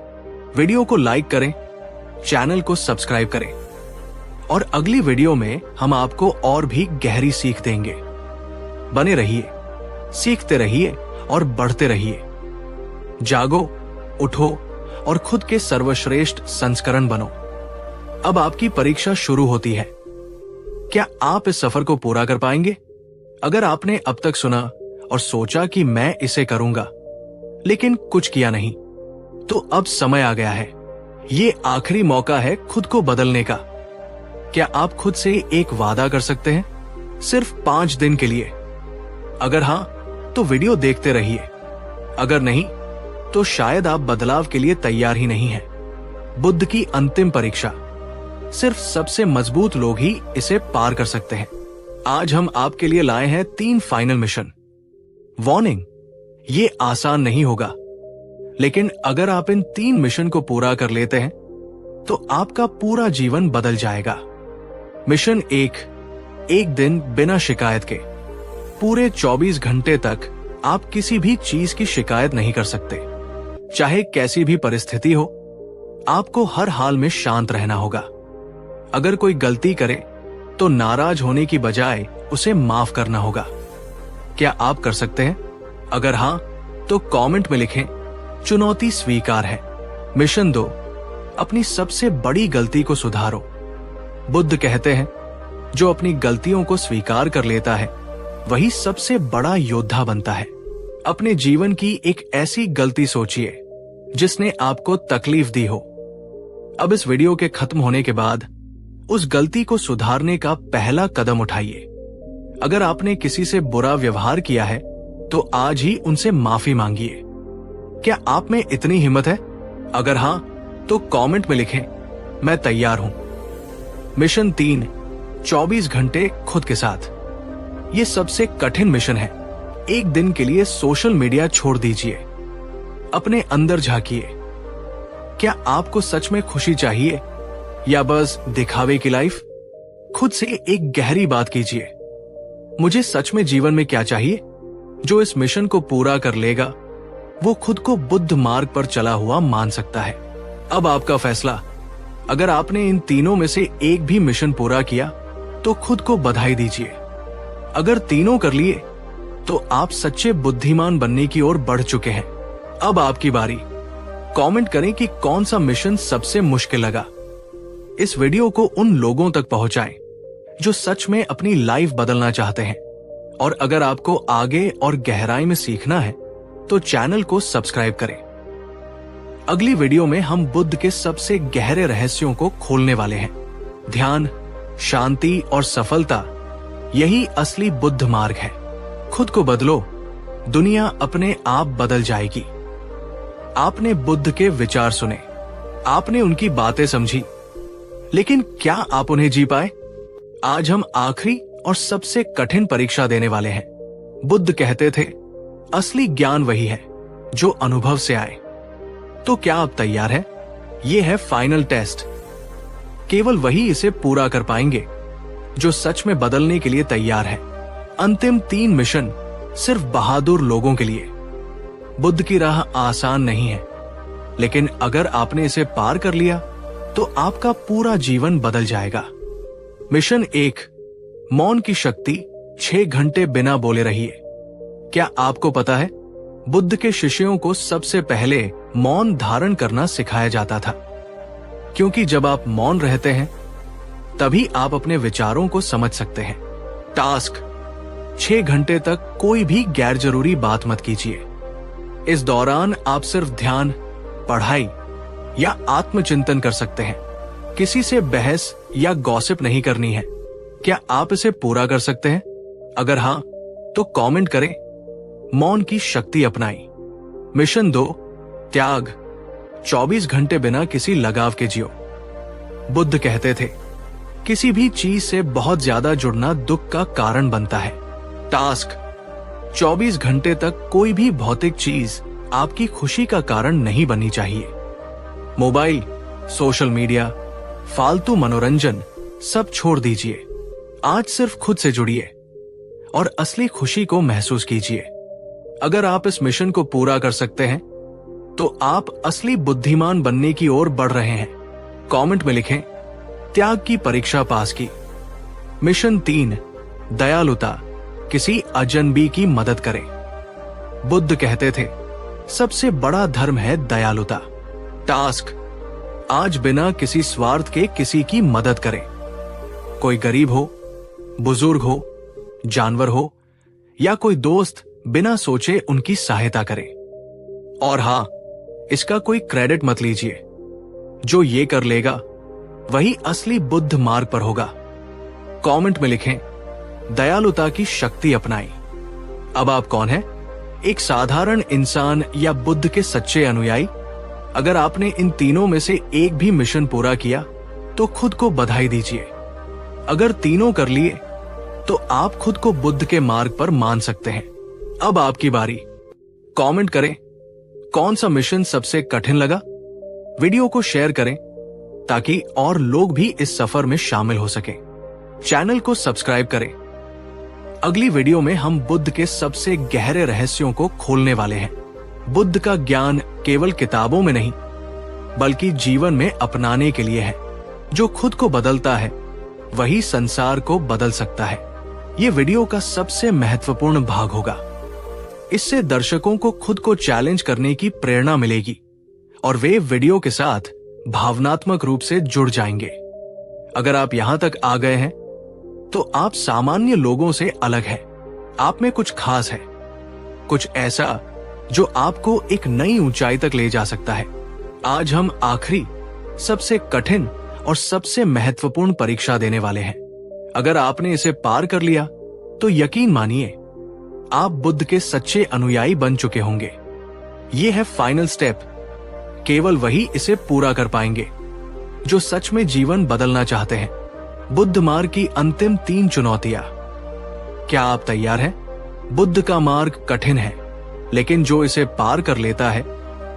वीडियो को लाइक करें, चैनल को सब्सक्राइब करें और अगली वीडियो में हम आपको और भी गहरी सीख देंगे। बने रहिए, सीखते रहिए और बढ़ते रहिए। जागो, उठो और खुद के सर्वश्रेष्ठ संस्करण बनो। अब आपकी परीक्षा शुरू होती है। क्या आप इस सफर को पूरा कर पाएंगे? अगर आपने अब तक सुना और सोचा कि मैं इसे करूंगा लेकिन कुछ किया नहीं, तो अब समय आ गया है। ये आखिरी मौका है खुद को बदलने का। क्या आप खुद से एक वादा कर सकते हैं, सिर्फ 5 दिन के लिए? अगर हां तो वीडियो देखते रहिए, अगर नहीं तो शायद आप बदलाव के लिए तैयार ही नहीं हैं। बुद्ध की अंतिम परीक्षा, सिर्फ सबसे मजबूत लोग ही इसे पार कर सकते हैं। आज हम आपके लिए लाए हैं 3 फाइनल मिशन। वार्निंग, ये आसान नहीं होगा, लेकिन अगर आप इन 3 मिशन को पूरा कर लेते हैं तो आपका पूरा जीवन बदल जाएगा। मिशन 1, एक दिन बिना शिकायत के। पूरे 24 घंटे तक आप किसी भी चीज की शिकायत नहीं कर सकते। चाहे कैसी भी परिस्थिति हो, आपको हर हाल में शांत रहना होगा। अगर कोई गलती करे तो नाराज होने की बजाय उसे माफ करना होगा। क्या आप कर सकते हैं? अगर हां तो कमेंट में लिखें चुनौती स्वीकार है। मिशन 2, अपनी सबसे बड़ी गलती को सुधारो। बुद्ध कहते हैं, जो अपनी गलतियों को स्वीकार कर लेता है वही सबसे बड़ा योद्धा बनता है। अपने जीवन की एक ऐसी गलती सोचिए जिसने आपको तकलीफ दी हो। अब इस वीडियो के खत्म होने के बाद उस गलती को सुधारने का पहला कदम उठाइए। अगर आपने किसी से बुरा व्यवहार किया है तो आज ही उनसे माफी मांगिए। क्या आप में इतनी हिम्मत है? अगर हां तो कमेंट में लिखें मैं तैयार हूं। मिशन 3, 24 घंटे खुद के साथ। ये सबसे कठिन मिशन है। एक दिन के लिए सोशल मीडिया छोड़ दीजिए, अपने अंदर झांकिए। क्या आपको सच में खुशी चाहिए या बस दिखावे की लाइफ? खुद से एक गहरी बात कीजिए, मुझे सच में जीवन में क्या चाहिए? जो इस मिशन को पूरा कर लेगा वो खुद को बुद्ध मार्ग पर चला हुआ मान सकता है। अब आपका फैसला। अगर आपने इन तीनों में से एक भी मिशन पूरा किया तो खुद को बधाई दीजिए। अगर तीनों कर लिए तो आप सच्चे बुद्धिमान बनने की ओर बढ़ चुके हैं। अब आपकी बारी। कमेंट करें कि कौन सा मिशन सबसे मुश्किल लगा। इस वीडियो को उन लोगों तक पहुंचाएं जो सच में अपनी लाइफ बदलना चाहते हैं। और अगर आपको आगे और गहराई में सीखना है तो चैनल को सब्सक्राइब करें। अगली वीडियो में हम बुद्ध के सबसे गहरे रहस्यों को खोलने वाले हैं। ध्यान, शांति और सफलता, यही असली बुद्ध मार्ग है। खुद को बदलो, दुनिया अपने आप बदल जाएगी। आपने बुद्ध के विचार सुने, आपने उनकी बातें समझी, लेकिन क्या आप उन्हें जी पाए? आज हम आखिरी और सबसे कठिन परीक्षा देने वाले हैं। बुद्ध कहते थे, असली ज्ञान वही है जो अनुभव से आए। तो क्या आप तैयार हैं? यह है फाइनल टेस्ट। केवल वही इसे पूरा कर पाएंगे जो सच में बदलने के लिए तैयार है। अंतिम 3 मिशन सिर्फ बहादुर लोगों के लिए। बुद्ध की राह आसान नहीं है, लेकिन अगर आपने इसे पार कर लिया तो आपका पूरा जीवन बदल जाएगा। मिशन 1, मौन की शक्ति। 6 घंटे बिना बोले रहिए। क्या आपको पता है, बुद्ध के शिष्यों को सबसे पहले मौन धारण करना सिखाया जाता था, क्योंकि जब आप मौन रहते हैं तभी आप अपने विचारों को समझ सकते हैं। टास्क, 6 घंटे तक कोई भी गैर जरूरी बात मत कीजिए। इस दौरान आप सिर्फ ध्यान, पढ़ाई या आत्मचिंतन कर सकते हैं। किसी से बहस या गॉसिप नहीं करनी है। क्या आप इसे पूरा कर सकते हैं? अगर हां तो कमेंट करें मौन की शक्ति अपनाई। मिशन 2, त्याग। 24 घंटे बिना किसी लगाव के जियो। बुद्ध कहते थे, किसी भी चीज से बहुत ज्यादा जुड़ना दुख का कारण बनता है। टास्क: 24 घंटे तक कोई भी भौतिक चीज आपकी खुशी का कारण नहीं बननी चाहिए। मोबाइल, सोशल मीडिया, फालतू मनोरंजन सब छोड़ दीजिए। आज सिर्फ खुद से जुड़िए और असली खुशी को महसूस कीजिए। अगर आप इस मिशन को पूरा कर सकते हैं तो आप असली बुद्धिमान बनने की ओर बढ़ रहे हैं। कमेंट में लिखें, त्याग की परीक्षा पास की। मिशन 3: दयालुता, किसी अजनबी की मदद करें। बुद्ध कहते थे, सबसे बड़ा धर्म है दयालुता। टास्क: आज बिना किसी स्वार्थ के किसी की मदद करें। कोई गरीब हो, बुजुर्ग हो, जानवर हो या कोई दोस्त, बिना सोचे उनकी सहायता करें। और हां, इसका कोई क्रेडिट मत लीजिए। जो ये कर लेगा वही असली बुद्ध मार्ग पर होगा। कमेंट में लिखें, दयालुता की शक्ति अपनाई। अब आप कौन हैं? एक साधारण इंसान या बुद्ध के सच्चे अनुयायी? अगर आपने इन तीनों में से एक भी मिशन पूरा किया तो खुद को बधाई दीजिए। अगर तीनों कर लिए तो आप खुद को बुद्ध के मार्ग पर मान सकते हैं। अब आपकी बारी। कमेंट करें, कौन सा मिशन सबसे कठिन लगा। वीडियो को शेयर करें ताकि और लोग भी इस सफर में शामिल हो सकें। चैनल को सब्सक्राइब करें। अगली वीडियो में हम बुद्ध के सबसे गहरे रहस्यों को खोलने वाले हैं। बुद्ध का ज्ञान केवल किताबों में नहीं बल्कि जीवन में अपनाने के लिए है। जो खुद को बदलता है वही संसार को बदल सकता है। ये वीडियो का सबसे महत्वपूर्ण भाग होगा। इससे दर्शकों को खुद को चैलेंज करने की प्रेरणा मिलेगी और वे वीडियो के साथ भावनात्मक रूप से जुड़ जाएंगे। अगर आप यहां तक आ गए हैं तो आप सामान्य लोगों से अलग हैं। आप में कुछ खास है, कुछ ऐसा जो आपको एक नई ऊंचाई तक ले जा सकता है। आज हम आखिरी, सबसे कठिन और सबसे महत्वपूर्ण परीक्षा देने वाले हैं। अगर आपने इसे पार कर लिया तो यकीन मानिए आप बुद्ध के सच्चे अनुयायी बन चुके होंगे। यह है फाइनल स्टेप। केवल वही इसे पूरा कर पाएंगे जो सच में जीवन बदलना चाहते हैं। बुद्ध मार्ग की अंतिम 3 चुनौतियां। क्या आप तैयार हैं? बुद्ध का मार्ग कठिन है, लेकिन जो इसे पार कर लेता है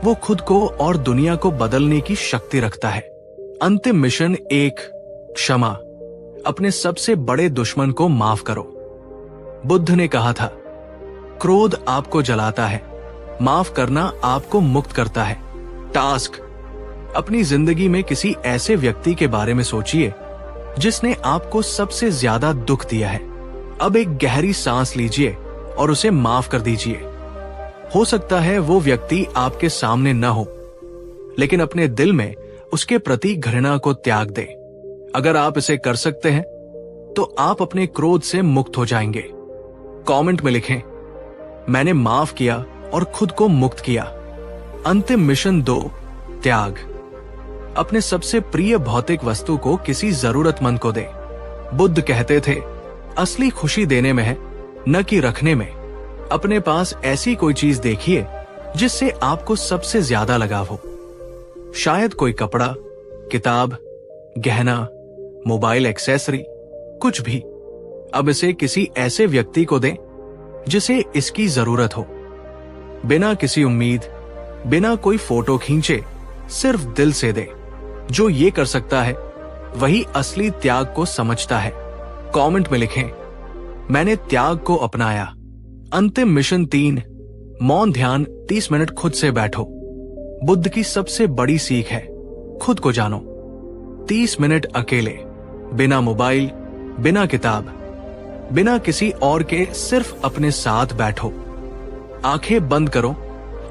वो खुद को और दुनिया को बदलने की शक्ति रखता है। अंतिम मिशन 1: क्षमा। अपने सबसे बड़े दुश्मन को माफ करो। बुद्ध ने कहा था, क्रोध आपको जलाता है, माफ करना आपको मुक्त करता है। टास्क: अपनी जिंदगी में किसी ऐसे व्यक्ति के बारे में सोचिए जिसने आपको सबसे ज्यादा दुख दिया है। अब एक गहरी सांस लीजिए और उसे माफ कर दीजिए। हो सकता है वो व्यक्ति आपके सामने न हो, लेकिन अपने दिल में उसके प्रति घृणा को त्याग दे। अगर आप इसे कर सकते हैं तो आप अपने क्रोध से मुक्त हो जाएंगे। कमेंट में लिखें, मैंने माफ किया और खुद को मुक्त किया। अंतिम मिशन 2: त्याग। अपने सबसे प्रिय भौतिक वस्तु को किसी जरूरतमंद को दे। बुद्ध कहते थे, असली खुशी देने में है, न कि रखने में। अपने पास ऐसी कोई चीज देखिए जिससे आपको सबसे ज्यादा लगाव हो। शायद कोई कपड़ा, किताब, गहना, मोबाइल एक्सेसरी, कुछ भी। अब इसे किसी ऐसे व्यक्ति को दें जिसे इसकी जरूरत हो। बिना किसी उम्मीद, बिना कोई फोटो खींचे, सिर्फ दिल से दे। जो ये कर सकता है वही असली त्याग को समझता है। कमेंट में लिखें, मैंने त्याग को अपनाया। अंतिम मिशन 3: मौन ध्यान। 30 मिनट खुद से बैठो। बुद्ध की सबसे बड़ी सीख है, खुद को जानो। 30 मिनट अकेले, बिना मोबाइल, बिना किताब, बिना किसी और के, सिर्फ अपने साथ बैठो। आंखें बंद करो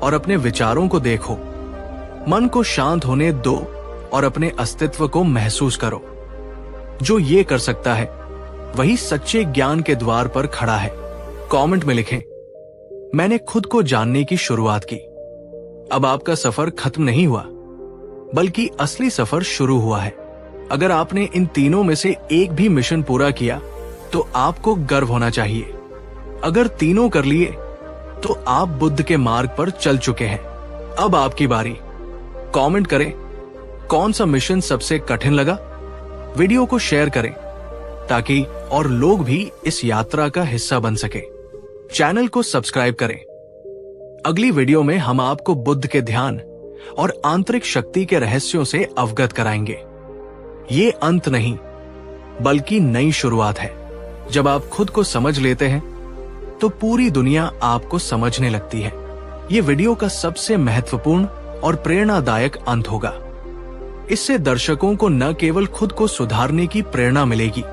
और अपने विचारों को देखो। मन को शांत होने दो और अपने अस्तित्व को महसूस करो। जो ये कर सकता है वही सच्चे ज्ञान के द्वार पर खड़ा है। कमेंट में लिखें, मैंने खुद को जानने की शुरुआत की। अब आपका सफर खत्म नहीं हुआ, बल्कि असली सफर शुरू हुआ है। अगर आपने इन तीनों में से एक भी मिशन पूरा किया तो आपको गर्व होना चाहिए। अगर तीनों कर लिए तो आप बुद्ध के मार्ग पर चल चुके हैं। अब आपकी बारी। कमेंट करें, कौन सा मिशन सबसे कठिन लगा। वीडियो को शेयर करें ताकि और लोग भी इस यात्रा का हिस्सा बन सके। चैनल को सब्सक्राइब करें। अगली वीडियो में हम आपको बुद्ध के ध्यान और आंतरिक शक्ति के रहस्यों से अवगत कराएंगे। ये अंत नहीं बल्कि नई शुरुआत है। जब आप खुद को समझ लेते हैं तो पूरी दुनिया आपको समझने लगती है। ये वीडियो का सबसे महत्वपूर्ण और प्रेरणादायक अंत होगा। इससे दर्शकों को न केवल खुद को सुधारने की प्रेरणा मिलेगी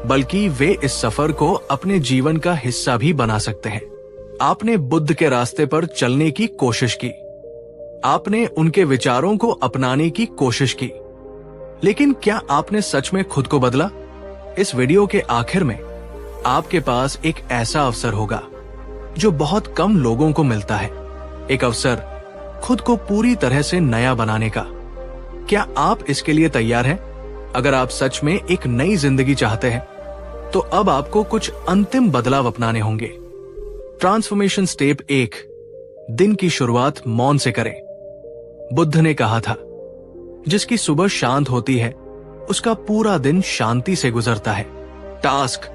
बल्कि वे इस सफर को अपने जीवन का हिस्सा भी बना सकते हैं। आपने बुद्ध के रास्ते पर चलने की कोशिश की, आपने उनके विचारों को अपनाने की कोशिश की, लेकिन क्या आपने सच में खुद को बदला? इस वीडियो के आखिर में आपके पास एक ऐसा अवसर होगा जो बहुत कम लोगों को मिलता है। एक अवसर खुद को पूरी तरह से नया बनाने का। क्या आप इसके लिए तैयार हैं? अगर आप सच में एक नई जिंदगी चाहते हैं तो अब आपको कुछ अंतिम बदलाव अपनाने होंगे। ट्रांसफॉर्मेशन स्टेप 1, दिन की शुरुआत मौन से करें। बुद्ध ने कहा था, जिसकी सुबह शांत होती है उसका पूरा दिन शांति से गुजरता है। टास्क,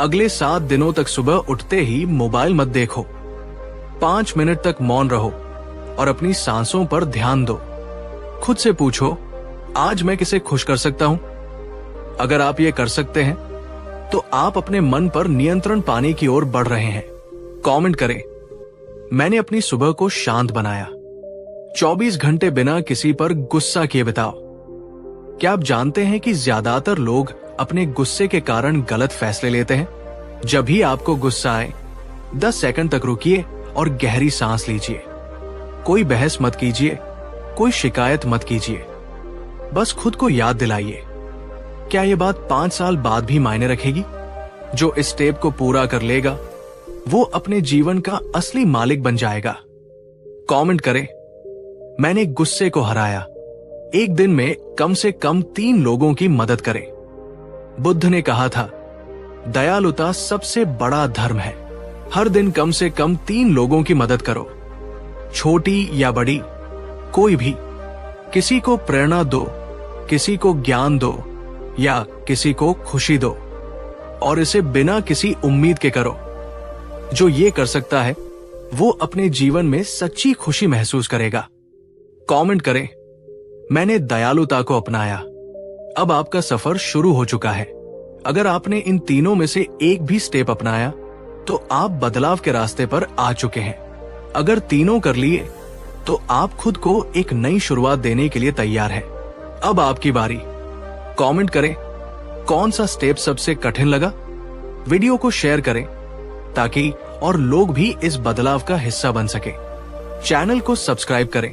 अगले 7 दिनों तक सुबह उठते ही मोबाइल मत देखो। 5 मिनट तक मौन रहो और अपनी सांसों पर ध्यान दो। खुद से पूछो, आज मैं किसे खुश कर सकता हूं? अगर आप ये कर सकते हैं तो आप अपने मन पर नियंत्रण पाने की ओर बढ़ रहे हैं। कमेंट करें, मैंने अपनी सुबह को शांत बनाया। 24 घंटे बिना किसी पर गुस्सा किए बिताओ। क्या आप जानते हैं कि ज्यादातर लोग अपने गुस्से के कारण गलत फैसले लेते हैं? जब भी आपको गुस्सा आए 10 सेकंड तक रुकिए और गहरी सांस लीजिए। कोई बहस मत कीजिए, कोई शिकायत मत कीजिए, बस खुद को याद दिलाइए। क्या ये बात 5 साल बाद भी मायने रखेगी? जो इस स्टेप को पूरा कर लेगा वो अपने जीवन का असली मालिक बन जाएगा। कमेंट करें, मैंने गुस्से को हराया। एक दिन में कम से कम 3 लोगों की मदद करें। बुद्ध ने कहा था, दयालुता सबसे बड़ा धर्म है। हर दिन कम से कम 3 लोगों की मदद करो, छोटी या बड़ी, कोई भी। किसी को प्रेरणा दो, किसी को ज्ञान दो या किसी को खुशी दो, और इसे बिना किसी उम्मीद के करो। जो ये कर सकता है वो अपने जीवन में सच्ची खुशी महसूस करेगा। कमेंट करें, मैंने दयालुता को अपनाया। अब आपका सफर शुरू हो चुका है। अगर आपने इन तीनों में से एक भी स्टेप अपनाया तो आप बदलाव के रास्ते पर आ चुके हैं। अगर तीनों कर लिए तो आप खुद को एक नई शुरुआत देने के लिए तैयार हैं। अब आपकी बारी। कमेंट करें, कौन सा स्टेप सबसे कठिन लगा? वीडियो को शेयर करें ताकि और लोग भी इस बदलाव का हिस्सा बन सके। चैनल को सब्सक्राइब करें।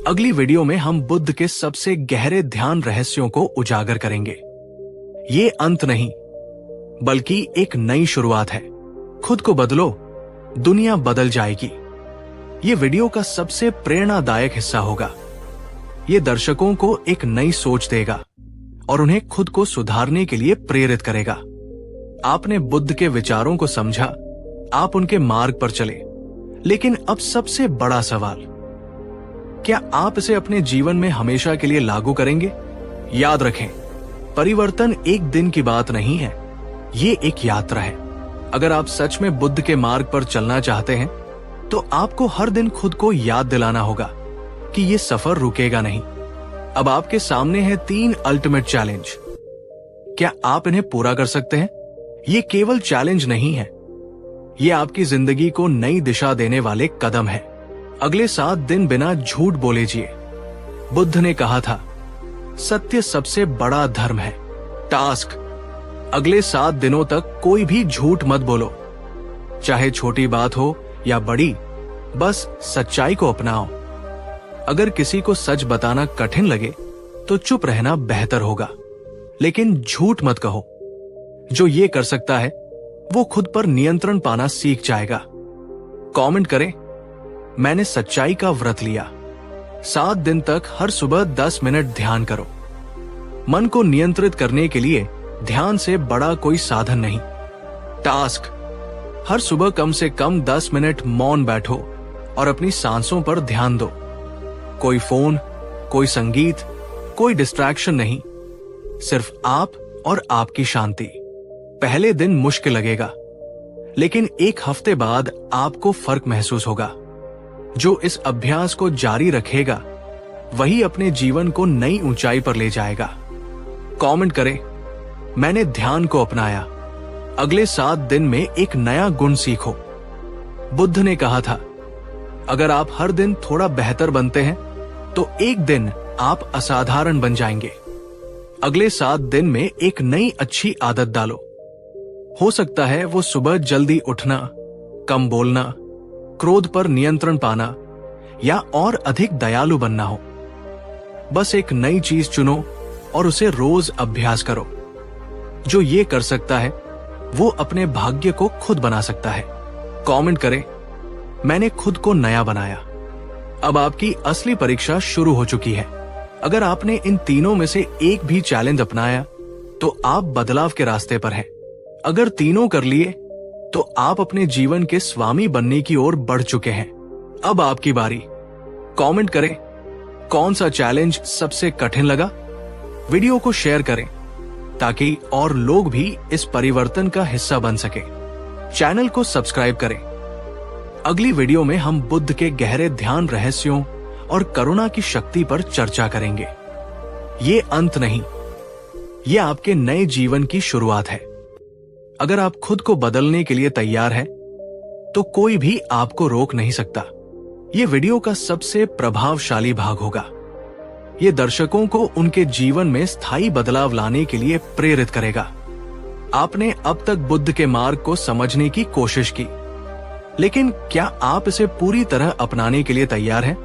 अगली वीडियो में हम बुद्ध के सबसे गहरे ध्यान रहस्यों को उजागर करेंगे। ये अंत नहीं बल्कि एक नई शुरुआत है। खुद को बदलो, दुनिया बदल जाएगी। ये वीडियो का सबसे प्रेरणादायक हिस्सा होगा। ये दर्शकों को एक नई सोच देगा और उन्हें खुद को सुधारने के लिए प्रेरित करेगा। आपने बुद्ध के विचारों को समझा, आप उनके मार्ग पर चले, लेकिन अब सबसे बड़ा सवाल, क्या आप इसे अपने जीवन में हमेशा के लिए लागू करेंगे? याद रखें, परिवर्तन एक दिन की बात नहीं है, ये एक यात्रा है। अगर आप सच में बुद्ध के मार्ग पर चलना चाहते हैं तो आपको हर दिन खुद को याद दिलाना होगा कि ये सफर रुकेगा नहीं। अब आपके सामने है 3 अल्टीमेट चैलेंज। क्या आप इन्हें पूरा कर सकते हैं? ये केवल चैलेंज नहीं है, ये आपकी जिंदगी को नई दिशा देने वाले कदम है। अगले 7 दिन बिना झूठ बोले जिए। बुद्ध ने कहा था, सत्य सबसे बड़ा धर्म है। टास्क, अगले 7 दिनों तक कोई भी झूठ मत बोलो, चाहे छोटी बात हो या बड़ी, बस सच्चाई को अपनाओ। अगर किसी को सच बताना कठिन लगे तो चुप रहना बेहतर होगा, लेकिन झूठ मत कहो। जो ये कर सकता है वो खुद पर नियंत्रण पाना सीख जाएगा। कमेंट करें, मैंने सच्चाई का व्रत लिया। 7 दिन तक हर सुबह 10 मिनट ध्यान करो। मन को नियंत्रित करने के लिए ध्यान से बड़ा कोई साधन नहीं। टास्क, हर सुबह कम से कम 10 मिनट मौन बैठो और अपनी सांसों पर ध्यान दो। कोई फोन, कोई संगीत, कोई डिस्ट्रैक्शन नहीं, सिर्फ आप और आपकी शांति। पहले दिन मुश्किल लगेगा, लेकिन एक हफ्ते बाद आपको फर्क महसूस होगा। जो इस अभ्यास को जारी रखेगा वही अपने जीवन को नई ऊंचाई पर ले जाएगा। कमेंट करें, मैंने ध्यान को अपनाया। अगले 7 दिन में एक नया गुण सीखो। बुद्ध ने कहा था, अगर आप हर दिन थोड़ा बेहतर बनते हैं तो एक दिन आप असाधारण बन जाएंगे। अगले 7 दिन में एक नई अच्छी आदत डालो। हो सकता है वो सुबह जल्दी उठना, कम बोलना, क्रोध पर नियंत्रण पाना या और अधिक दयालु बनना हो। बस एक नई चीज चुनो और उसे रोज अभ्यास करो। जो ये कर सकता है वो अपने भाग्य को खुद बना सकता है। कमेंट करें, मैंने खुद को नया बनाया। अब आपकी असली परीक्षा शुरू हो चुकी है। अगर आपने इन तीनों में से एक भी चैलेंज अपनाया तो आप बदलाव के रास्ते पर हैं। अगर तीनों कर लिए तो आप अपने जीवन के स्वामी बनने की ओर बढ़ चुके हैं। अब आपकी बारी। कमेंट करें, कौन सा चैलेंज सबसे कठिन लगा। वीडियो को शेयर करें ताकि और लोग भी इस परिवर्तन का हिस्सा बन सके। चैनल को सब्सक्राइब करें। अगली वीडियो में हम बुद्ध के गहरे ध्यान रहस्यों और करुणा की शक्ति पर चर्चा करेंगे। ये अंत नहीं, ये आपके नए जीवन की शुरुआत है। अगर आप खुद को बदलने के लिए तैयार हैं, तो कोई भी आपको रोक नहीं सकता। ये वीडियो का सबसे प्रभावशाली भाग होगा। ये दर्शकों को उनके जीवन में स्थायी बदलाव लाने के लिए प्रेरित करेगा। आपने अब तक बुद्ध के मार्ग को समझने की कोशिश की, लेकिन क्या आप इसे पूरी तरह अपनाने के लिए तैयार हैं?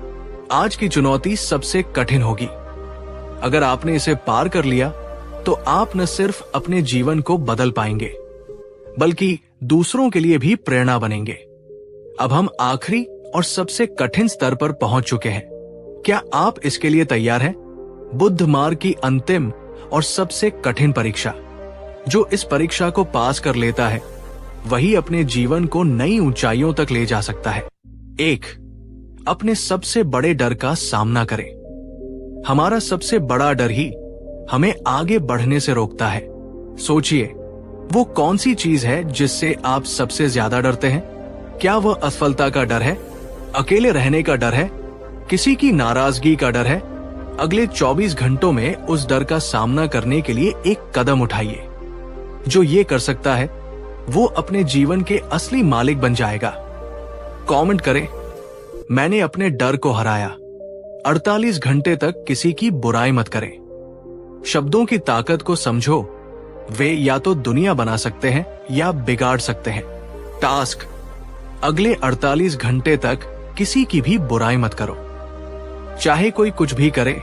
आज की चुनौती सबसे कठिन होगी। अगर आपने इसे पार कर लिया तो आप न सिर्फ अपने जीवन को बदल पाएंगे, बल्कि दूसरों के लिए भी प्रेरणा बनेंगे। अब हम आखिरी और सबसे कठिन स्तर पर पहुंच चुके हैं। क्या आप इसके लिए तैयार हैं? बुद्ध मार्ग की अंतिम और सबसे कठिन परीक्षा। जो इस परीक्षा को पास कर लेता है वही अपने जीवन को नई ऊंचाइयों तक ले जा सकता है। 1. अपने सबसे बड़े डर का सामना करें। हमारा सबसे बड़ा डर ही हमें आगे बढ़ने से रोकता है। सोचिए, वो कौन सी चीज है जिससे आप सबसे ज्यादा डरते हैं? क्या वह असफलता का डर है, अकेले रहने का डर है, किसी की नाराजगी का डर है? अगले 24 घंटों में उस डर का सामना करने के लिए एक कदम उठाइए। जो ये कर सकता है वो अपने जीवन के असली मालिक बन जाएगा। कमेंट करें, मैंने अपने डर को हराया। 48 घंटे तक किसी की बुराई मत करें। शब्दों की ताकत को समझो। वे या तो दुनिया बना सकते हैं या बिगाड़ सकते हैं। टास्क, अगले 48 घंटे तक किसी की भी बुराई मत करो। चाहे कोई कुछ भी करे,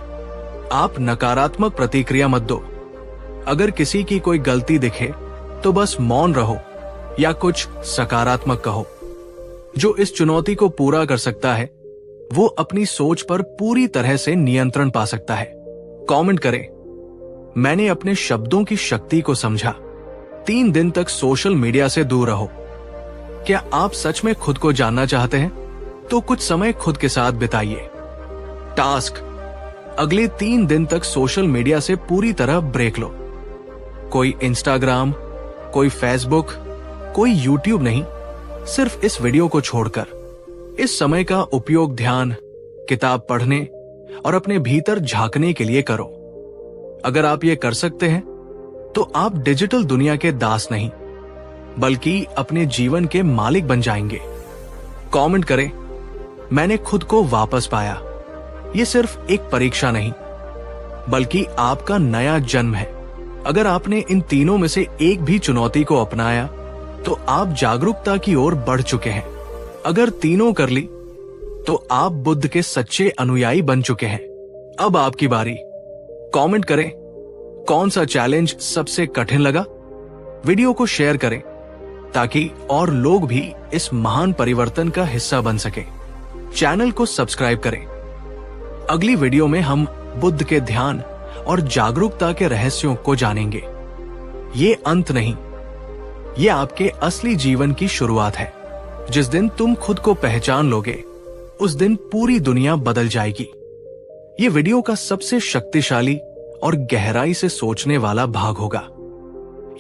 आप नकारात्मक प्रतिक्रिया मत दो। अगर किसी की कोई गलती दिखे तो बस मौन रहो या कुछ सकारात्मक कहो। जो इस चुनौती को पूरा कर सकता है वो अपनी सोच पर पूरी तरह से नियंत्रण पा सकता है। कमेंट करें, मैंने अपने शब्दों की शक्ति को समझा। 3 दिन तक सोशल मीडिया से दूर रहो। क्या आप सच में खुद को जानना चाहते हैं? तो कुछ समय खुद के साथ बिताइए। टास्क, अगले 3 दिन तक सोशल मीडिया से पूरी तरह ब्रेक लो। कोई इंस्टाग्राम, कोई फेसबुक, कोई यूट्यूब नहीं, सिर्फ इस वीडियो को छोड़कर। इस समय का उपयोग ध्यान, किताब पढ़ने और अपने भीतर झांकने के लिए करो। अगर आप ये कर सकते हैं तो आप डिजिटल दुनिया के दास नहीं, बल्कि अपने जीवन के मालिक बन जाएंगे। कमेंट करें, मैंने खुद को वापस पाया। ये सिर्फ एक परीक्षा नहीं, बल्कि आपका नया जन्म है। अगर आपने इन तीनों में से एक भी चुनौती को अपनाया तो आप जागरूकता की ओर बढ़ चुके हैं। अगर तीनों कर ली तो आप बुद्ध के सच्चे अनुयायी बन चुके हैं। अब आपकी बारी। कमेंट करें, कौन सा चैलेंज सबसे कठिन लगा। वीडियो को शेयर करें ताकि और लोग भी इस महान परिवर्तन का हिस्सा बन सके। चैनल को सब्सक्राइब करें। अगली वीडियो में हम बुद्ध के ध्यान और जागरूकता के रहस्यों को जानेंगे। ये अंत नहीं, ये आपके असली जीवन की शुरुआत है। जिस दिन तुम खुद को पहचान लोगे, उस दिन पूरी दुनिया बदल जाएगी। ये वीडियो का सबसे शक्तिशाली और गहराई से सोचने वाला भाग होगा।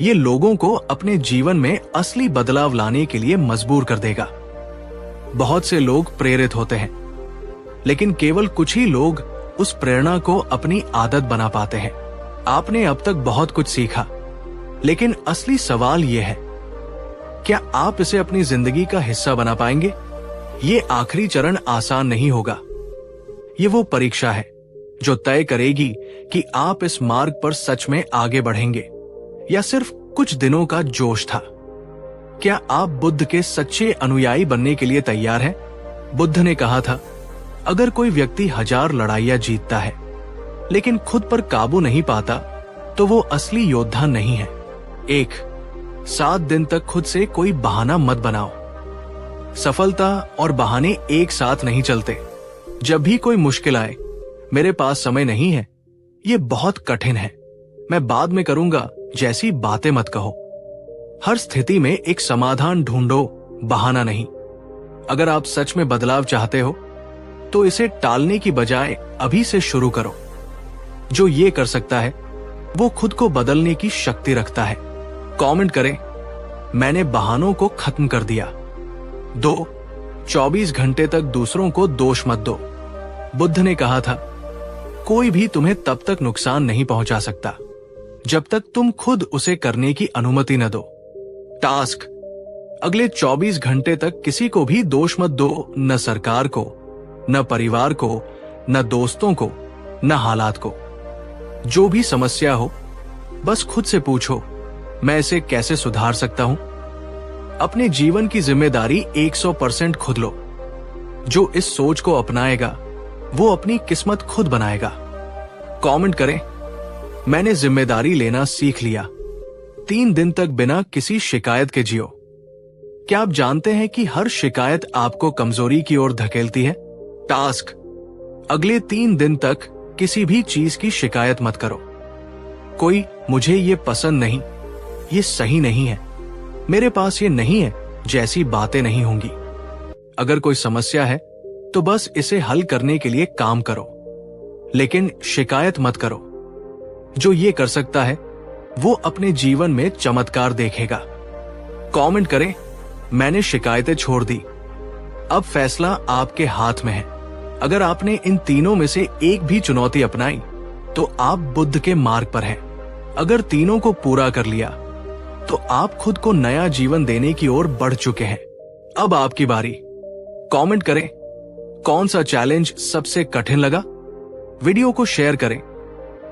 ये लोगों को अपने जीवन में असली बदलाव लाने के लिए मजबूर कर देगा। बहुत से लोग प्रेरित होते हैं, लेकिन केवल कुछ ही लोग उस प्रेरणा को अपनी आदत बना पाते हैं। आपने अब तक बहुत कुछ सीखा, लेकिन असली सवाल यह है, क्या आप इसे अपनी जिंदगी का हिस्सा बना पाएंगे? ये आखिरी चरण आसान नहीं होगा। ये वो परीक्षा है जो तय करेगी कि आप इस मार्ग पर सच में आगे बढ़ेंगे या सिर्फ कुछ दिनों का जोश था। क्या आप बुद्ध के सच्चे अनुयायी बनने के लिए तैयार हैं? बुद्ध ने कहा था, अगर कोई व्यक्ति 1000 लड़ाइयां जीतता है लेकिन खुद पर काबू नहीं पाता तो वो असली योद्धा नहीं है। 7 दिन तक खुद से कोई बहाना मत बनाओ। सफलता और बहाने एक साथ नहीं चलते। जब भी कोई मुश्किल आए, मेरे पास समय नहीं है, ये बहुत कठिन है, मैं बाद में करूंगा जैसी बातें मत कहो। हर स्थिति में एक समाधान ढूंढो, बहाना नहीं। अगर आप सच में बदलाव चाहते हो तो इसे टालने की बजाय अभी से शुरू करो। जो ये कर सकता है वो खुद को बदलने की शक्ति रखता है। कमेंट करें, मैंने बहानों को खत्म कर दिया। 24 घंटे तक दूसरों को दोष मत दो। बुद्ध ने कहा था, कोई भी तुम्हें तब तक नुकसान नहीं पहुंचा सकता जब तक तुम खुद उसे करने की अनुमति न दो। टास्क: अगले 24 घंटे तक किसी को भी दोष मत दो, न सरकार को, न परिवार को, न दोस्तों को, न हालात को। जो भी समस्या हो, बस खुद से पूछो, मैं इसे कैसे सुधार सकता हूं? अपने जीवन की जिम्मेदारी 100% खुद लो। जो इस सोच को अपनाएगा वो अपनी किस्मत खुद बनाएगा। कमेंट करें, मैंने जिम्मेदारी लेना सीख लिया। 3 दिन तक बिना किसी शिकायत के जियो। क्या आप जानते हैं कि हर शिकायत आपको कमजोरी की ओर धकेलती है? टास्क: अगले 3 दिन तक किसी भी चीज की शिकायत मत करो। कोई मुझे ये पसंद नहीं, ये सही नहीं है, मेरे पास ये नहीं है जैसी बातें नहीं होंगी। अगर कोई समस्या है तो बस इसे हल करने के लिए काम करो, लेकिन शिकायत मत करो। जो ये कर सकता है वो अपने जीवन में चमत्कार देखेगा। कमेंट करें, मैंने शिकायतें छोड़ दी। अब फैसला आपके हाथ में है। अगर आपने इन तीनों में से एक भी चुनौती अपनाई तो आप बुद्ध के मार्ग पर हैं। अगर तीनों को पूरा कर लिया तो आप खुद को नया जीवन देने की ओर बढ़ चुके हैं। अब आपकी बारी। कमेंट करें, कौन सा चैलेंज सबसे कठिन लगा? वीडियो को शेयर करें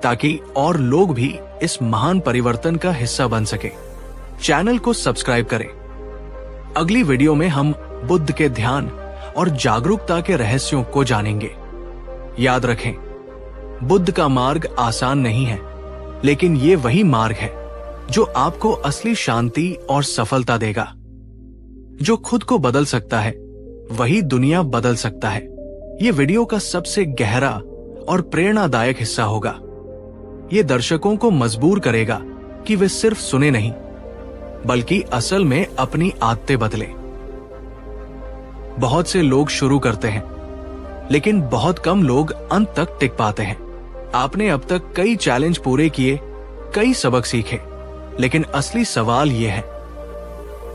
ताकि और लोग भी इस महान परिवर्तन का हिस्सा बन सके। चैनल को सब्सक्राइब करें। अगली वीडियो में हम बुद्ध के ध्यान और जागरूकता के रहस्यों को जानेंगे। याद रखें, बुद्ध का मार्ग आसान नहीं है, लेकिन ये वही मार्ग है जो आपको असली शांति और सफलता देगा। जो खुद को बदल सकता है वही दुनिया बदल सकता है। ये वीडियो का सबसे गहरा और प्रेरणादायक हिस्सा होगा। ये दर्शकों को मजबूर करेगा कि वे सिर्फ सुने नहीं, बल्कि असल में अपनी आदतें बदलें। बहुत से लोग शुरू करते हैं, लेकिन बहुत कम लोग अंत तक टिक पाते हैं। आपने अब तक कई चैलेंज पूरे किए, कई सबक सीखे, लेकिन असली सवाल यह है,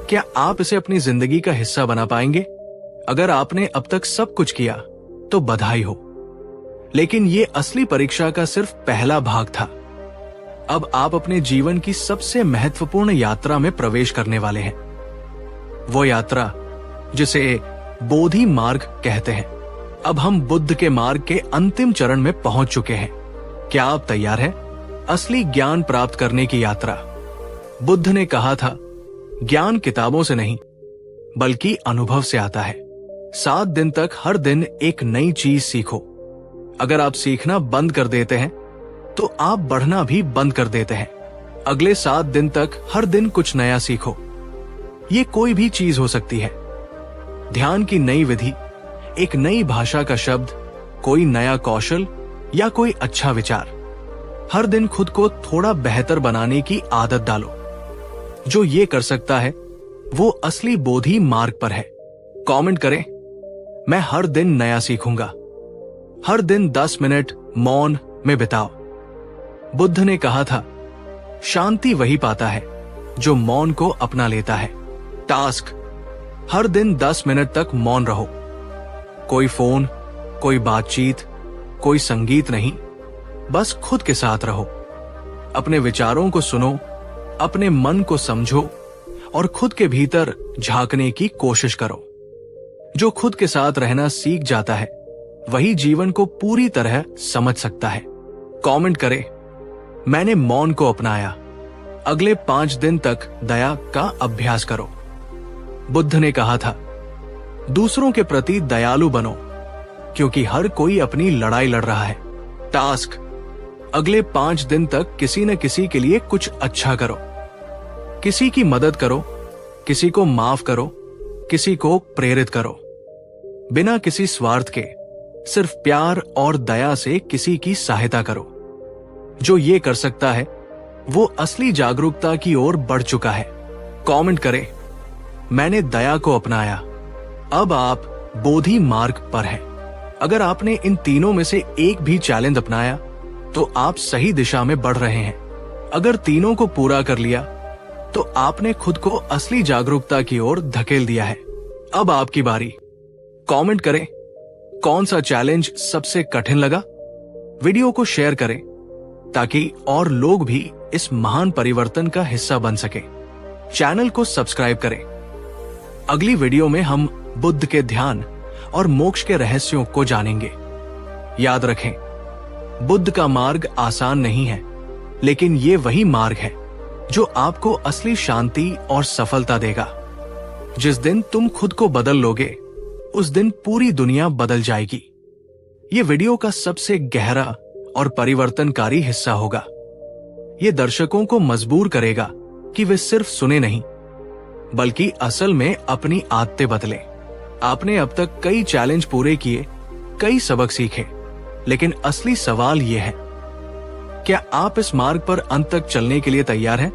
क्या आप इसे अपनी जिंदगी का हिस्सा बना पाएंगे? अगर आपने अब तक सब कुछ किया तो बधाई हो, लेकिन ये असली परीक्षा का सिर्फ पहला भाग था। अब आप अपने जीवन की सबसे महत्वपूर्ण यात्रा में प्रवेश करने वाले हैं। वो यात्रा जिसे बोधि मार्ग कहते हैं। अब हम बुद्ध के मार्ग के अंतिम चरण में पहुंच चुके हैं। क्या आप तैयार हैं? असली ज्ञान प्राप्त करने की यात्रा। बुद्ध ने कहा था, ज्ञान किताबों से नहीं बल्कि अनुभव से आता है। 7 दिन तक हर दिन एक नई चीज सीखो। अगर आप सीखना बंद कर देते हैं तो आप बढ़ना भी बंद कर देते हैं। अगले 7 दिन तक हर दिन कुछ नया सीखो। ये कोई भी चीज हो सकती है। ध्यान की नई विधि, एक नई भाषा का शब्द, कोई नया कौशल या कोई अच्छा विचार। हर दिन खुद को थोड़ा बेहतर बनाने की आदत डालो। जो ये कर सकता है वो असली बोधि मार्ग पर है। कमेंट करें, मैं हर दिन नया सीखूंगा। हर दिन 10 मिनट मौन में बिताओ। बुद्ध ने कहा था, शांति वही पाता है जो मौन को अपना लेता है। टास्क: हर दिन 10 मिनट तक मौन रहो। कोई फोन, कोई बातचीत, कोई संगीत नहीं, बस खुद के साथ रहो। अपने विचारों को सुनो, अपने मन को समझो और खुद के भीतर झांकने की कोशिश करो। जो खुद के साथ रहना सीख जाता है वही जीवन को पूरी तरह समझ सकता है। कमेंट करें, मैंने मौन को अपनाया। अगले 5 दिन तक दया का अभ्यास करो। बुद्ध ने कहा था, दूसरों के प्रति दयालु बनो, क्योंकि हर कोई अपनी लड़ाई लड़ रहा है। टास्क: अगले 5 दिन तक किसी न किसी के लिए कुछ अच्छा करो। किसी की मदद करो, किसी को माफ करो, किसी को प्रेरित करो। बिना किसी स्वार्थ के, सिर्फ प्यार और दया से किसी की सहायता करो। जो ये कर सकता है वो असली जागरूकता की ओर बढ़ चुका है। कमेंट करें, मैंने दया को अपनाया। अब आप बोधि मार्ग पर हैं। अगर आपने इन तीनों में से एक भी चैलेंज अपनाया तो आप सही दिशा में बढ़ रहे हैं। अगर तीनों को पूरा कर लिया तो आपने खुद को असली जागरूकता की ओर धकेल दिया है। अब आपकी बारी। कमेंट करें, कौन सा चैलेंज सबसे कठिन लगा। वीडियो को शेयर करें ताकि और लोग भी इस महान परिवर्तन का हिस्सा बन सके। चैनल को सब्सक्राइब करें। अगली वीडियो में हम बुद्ध के ध्यान और मोक्ष के रहस्यों को जानेंगे। याद रखें, बुद्ध का मार्ग आसान नहीं है, लेकिन ये वही मार्ग है जो आपको असली शांति और सफलता देगा। जिस दिन तुम खुद को बदल लोगे, उस दिन पूरी दुनिया बदल जाएगी। ये वीडियो का सबसे गहरा और परिवर्तनकारी हिस्सा होगा। ये दर्शकों को मजबूर करेगा कि वे सिर्फ सुने नहीं, बल्कि असल में अपनी आदतें बदलें। आपने अब तक कई चैलेंज पूरे किए, कई सबक सीखे, लेकिन असली सवाल ये है, क्या आप इस मार्ग पर अंत तक चलने के लिए तैयार हैं?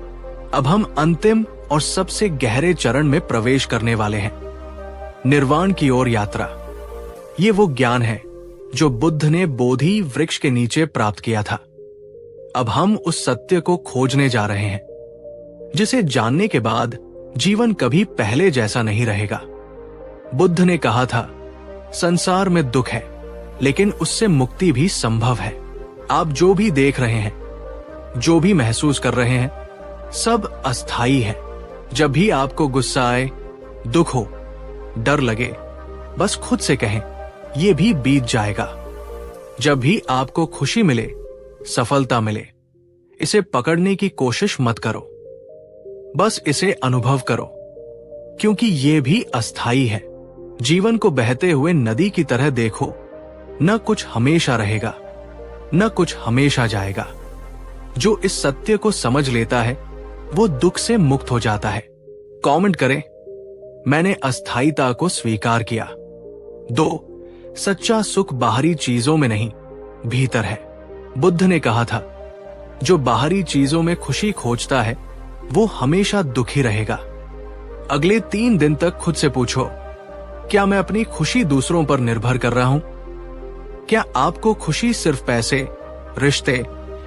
अब हम अंतिम और सबसे गहरे चरण में प्रवेश करने वाले हैं, निर्वाण की ओर यात्रा। ये वो ज्ञान है जो बुद्ध ने बोधि वृक्ष के नीचे प्राप्त किया था। अब हम उस सत्य को खोजने जा रहे हैं, जिसे जानने के बाद जीवन कभी पहले जैसा नहीं रहेगा। बुद्ध ने कहा था, संसार में दुख है, लेकिन उससे मुक्ति भी संभव है। आप जो भी देख रहे हैं, जो भी महसूस कर रहे हैं, सब अस्थाई है। जब भी आपको गुस्सा आए, दुख हो, डर लगे, बस खुद से कहें, ये भी बीत जाएगा। जब भी आपको खुशी मिले, सफलता मिले, इसे पकड़ने की कोशिश मत करो, बस इसे अनुभव करो, क्योंकि ये भी अस्थाई है। जीवन को बहते हुए नदी की तरह देखो, न कुछ हमेशा रहेगा, न कुछ हमेशा जाएगा। जो इस सत्य को समझ लेता है वो दुख से मुक्त हो जाता है। कमेंट करें, मैंने अस्थायीता को स्वीकार किया। 2. सच्चा सुख बाहरी चीजों में नहीं, भीतर है। बुद्ध ने कहा था, जो बाहरी चीजों में खुशी खोजता है वो हमेशा दुखी रहेगा। अगले 3 दिन तक खुद से पूछो, क्या मैं अपनी खुशी दूसरों पर निर्भर कर रहा हूं? क्या आपको खुशी सिर्फ पैसे, रिश्ते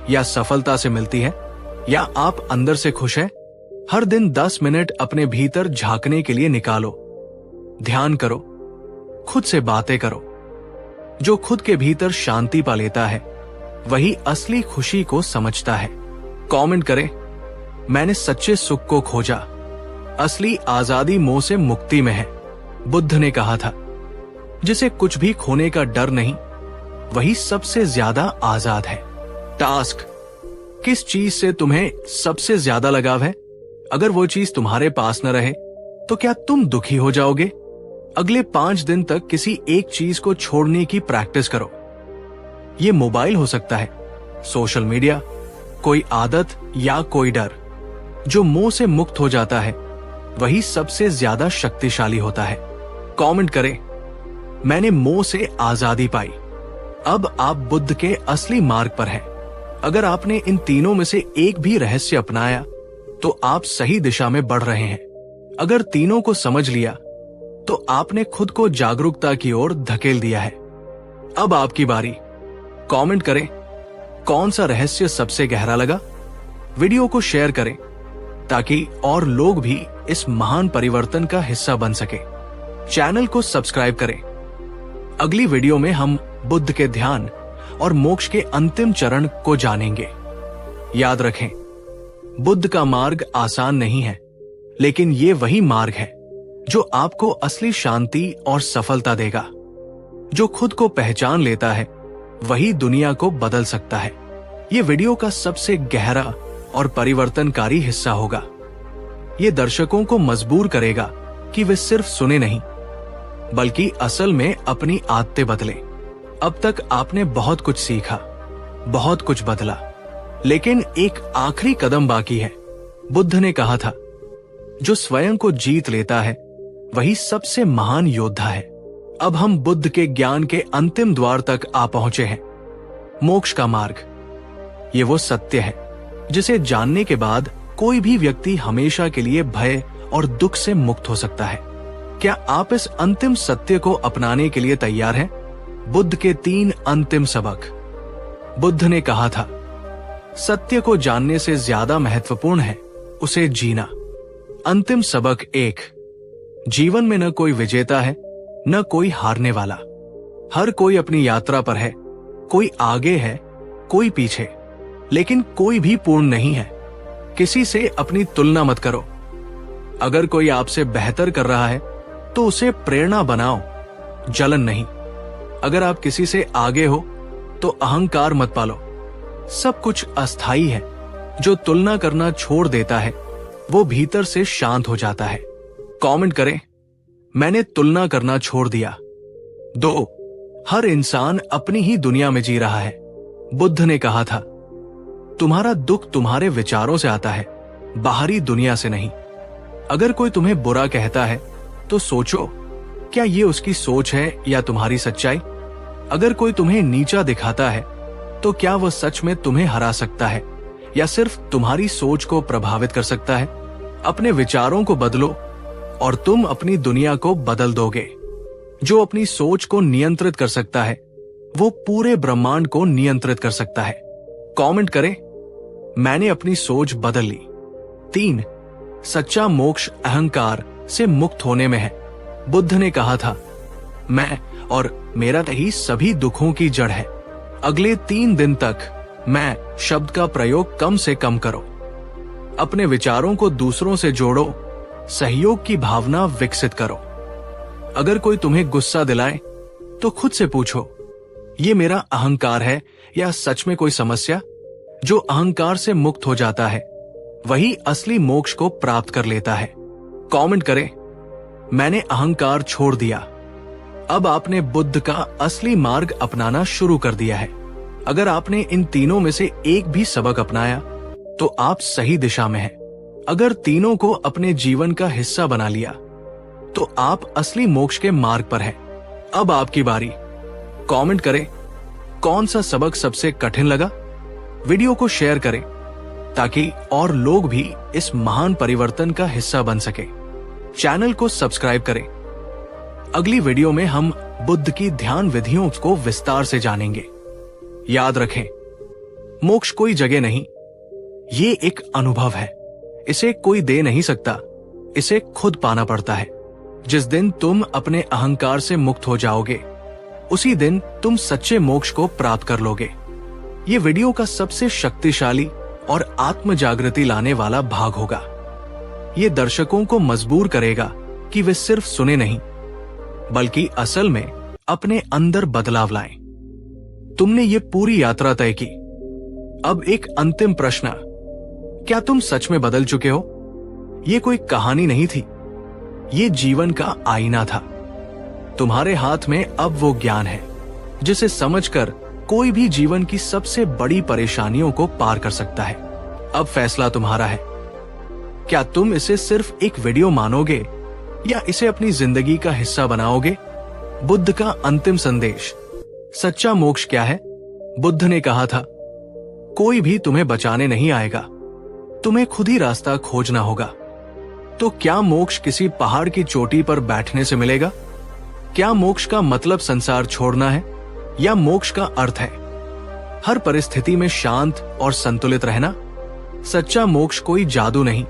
या सफलता से मिलती है, या आप अंदर से खुश हैं? हर दिन 10 मिनट अपने भीतर झांकने के लिए निकालो। ध्यान करो, खुद से बातें करो। जो खुद के भीतर शांति पा लेता है वही असली खुशी को समझता है। कमेंट करें, मैंने सच्चे सुख को खोजा। असली आजादी मोह से मुक्ति में है। बुद्ध ने कहा था, जिसे कुछ भी खोने का डर नहीं, वही सबसे ज्यादा आजाद है। टास्क: किस चीज से तुम्हें सबसे ज्यादा लगाव है? अगर वो चीज तुम्हारे पास न रहे तो क्या तुम दुखी हो जाओगे? अगले 5 दिन तक किसी एक चीज को छोड़ने की प्रैक्टिस करो। ये मोबाइल हो सकता है, सोशल मीडिया, कोई आदत या कोई डर। जो मोह से मुक्त हो जाता है वही सबसे ज्यादा शक्तिशाली होता है। कमेंट करें, मैंने मोह से आजादी पाई। अब आप बुद्ध के असली मार्ग पर हैं। अगर आपने इन तीनों में से एक भी रहस्य अपनाया तो आप सही दिशा में बढ़ रहे हैं। अगर तीनों को समझ लिया तो आपने खुद को जागरूकता की ओर धकेल दिया है। अब आपकी बारी। कमेंट करें, कौन सा रहस्य सबसे गहरा लगा? वीडियो को शेयर करें ताकि और लोग भी इस महान परिवर्तन का हिस्सा बन सके। चैनल को सब्सक्राइब करें। अगली वीडियो में हम बुद्ध के ध्यान और मोक्ष के अंतिम चरण को जानेंगे। याद रखें, बुद्ध का मार्ग आसान नहीं है, लेकिन ये वही मार्ग है जो आपको असली शांति और सफलता देगा। जो खुद को पहचान लेता है वही दुनिया को बदल सकता है। ये वीडियो का सबसे गहरा और परिवर्तनकारी हिस्सा होगा। ये दर्शकों को मजबूर करेगा कि वे सिर्फ सुने नहीं, बल्कि असल में अपनी आदतें बदलें। अब तक आपने बहुत कुछ सीखा, बहुत कुछ बदला, लेकिन एक आखिरी कदम बाकी है। बुद्ध ने कहा था, जो स्वयं को जीत लेता है वही सबसे महान योद्धा है। अब हम बुद्ध के ज्ञान के अंतिम द्वार तक आ पहुंचे हैं। मोक्ष का मार्ग, ये वो सत्य है जिसे जानने के बाद कोई भी व्यक्ति हमेशा के लिए भय और दुख से मुक्त हो सकता है। क्या आप इस अंतिम सत्य को अपनाने के लिए तैयार हैं? बुद्ध के 3 अंतिम सबक। बुद्ध ने कहा था, सत्य को जानने से ज्यादा महत्वपूर्ण है उसे जीना। अंतिम सबक 1, जीवन में न कोई विजेता है न कोई हारने वाला। हर कोई अपनी यात्रा पर है, कोई आगे है, कोई पीछे, लेकिन कोई भी पूर्ण नहीं है। किसी से अपनी तुलना मत करो। अगर कोई आपसे बेहतर कर रहा है तो उसे प्रेरणा बनाओ, जलन नहीं। अगर आप किसी से आगे हो तो अहंकार मत पालो। सब कुछ अस्थाई है। जो तुलना करना छोड़ देता है वो भीतर से शांत हो जाता है। कमेंट करें, मैंने तुलना करना छोड़ दिया। 2, हर इंसान अपनी ही दुनिया में जी रहा है। बुद्ध ने कहा था, तुम्हारा दुख तुम्हारे विचारों से आता है, बाहरी दुनिया से नहीं। अगर कोई तुम्हें बुरा कहता है तो सोचो, क्या ये उसकी सोच है या तुम्हारी सच्चाई? अगर कोई तुम्हें नीचा दिखाता है तो क्या वह सच में तुम्हें हरा सकता है या सिर्फ तुम्हारी सोच को प्रभावित कर सकता है? अपने विचारों को बदलो और तुम अपनी दुनिया को बदल दोगे। जो अपनी सोच को नियंत्रित कर सकता है वो पूरे ब्रह्मांड को नियंत्रित कर सकता है। कमेंट करें, मैंने अपनी सोच बदल ली। 3, सच्चा मोक्ष अहंकार से मुक्त होने में है। बुद्ध ने कहा था, मैं और मेरा ही सभी दुखों की जड़ है। अगले 3 दिन तक मैं शब्द का प्रयोग कम से कम करो। अपने विचारों को दूसरों से जोड़ो, सहयोग की भावना विकसित करो। अगर कोई तुम्हें गुस्सा दिलाए तो खुद से पूछो, ये मेरा अहंकार है या सच में कोई समस्या? जो अहंकार से मुक्त हो जाता है वही असली मोक्ष को प्राप्त कर लेता है। कमेंट करें, मैंने अहंकार छोड़ दिया। अब आपने बुद्ध का असली मार्ग अपनाना शुरू कर दिया है। अगर आपने इन तीनों में से एक भी सबक अपनाया तो आप सही दिशा में हैं। अगर तीनों को अपने जीवन का हिस्सा बना लिया तो आप असली मोक्ष के मार्ग पर हैं। अब आपकी बारी। कमेंट करें, कौन सा सबक सबसे कठिन लगा? वीडियो को शेयर करें ताकि और लोग भी इस महान परिवर्तन का हिस्सा बन सके। चैनल को सब्सक्राइब करें। अगली वीडियो में हम बुद्ध की ध्यान विधियों को विस्तार से जानेंगे। याद रखें, मोक्ष कोई जगह नहीं, ये एक अनुभव है। इसे कोई दे नहीं सकता, इसे खुद पाना पड़ता है। जिस दिन तुम अपने अहंकार से मुक्त हो जाओगे उसी दिन तुम सच्चे मोक्ष को प्राप्त कर लोगे। ये वीडियो का सबसे शक्तिशाली और आत्म जागृति लाने वाला भाग होगा। ये दर्शकों को मजबूर करेगा कि वे सिर्फ सुने नहीं, बल्कि असल में अपने अंदर बदलाव लाएं। तुमने ये पूरी यात्रा तय की। अब एक अंतिम प्रश्न, क्या तुम सच में बदल चुके हो? ये कोई कहानी नहीं थी, ये जीवन का आईना था। तुम्हारे हाथ में अब वो ज्ञान है जिसे समझकर कोई भी जीवन की सबसे बड़ी परेशानियों को पार कर सकता है। अब फैसला तुम्हारा है। क्या तुम इसे सिर्फ एक वीडियो मानोगे या इसे अपनी जिंदगी का हिस्सा बनाओगे? बुद्ध का अंतिम संदेश। सच्चा मोक्ष क्या है? बुद्ध ने कहा था, कोई भी तुम्हें बचाने नहीं आएगा, तुम्हें खुद ही रास्ता खोजना होगा। तो क्या मोक्ष किसी पहाड़ की चोटी पर बैठने से मिलेगा? क्या मोक्ष का मतलब संसार छोड़ना है या मोक्ष का अर्थ है हर परिस्थिति में शांत और संतुलित रहना। सच्चा मोक्ष कोई जादू नहीं,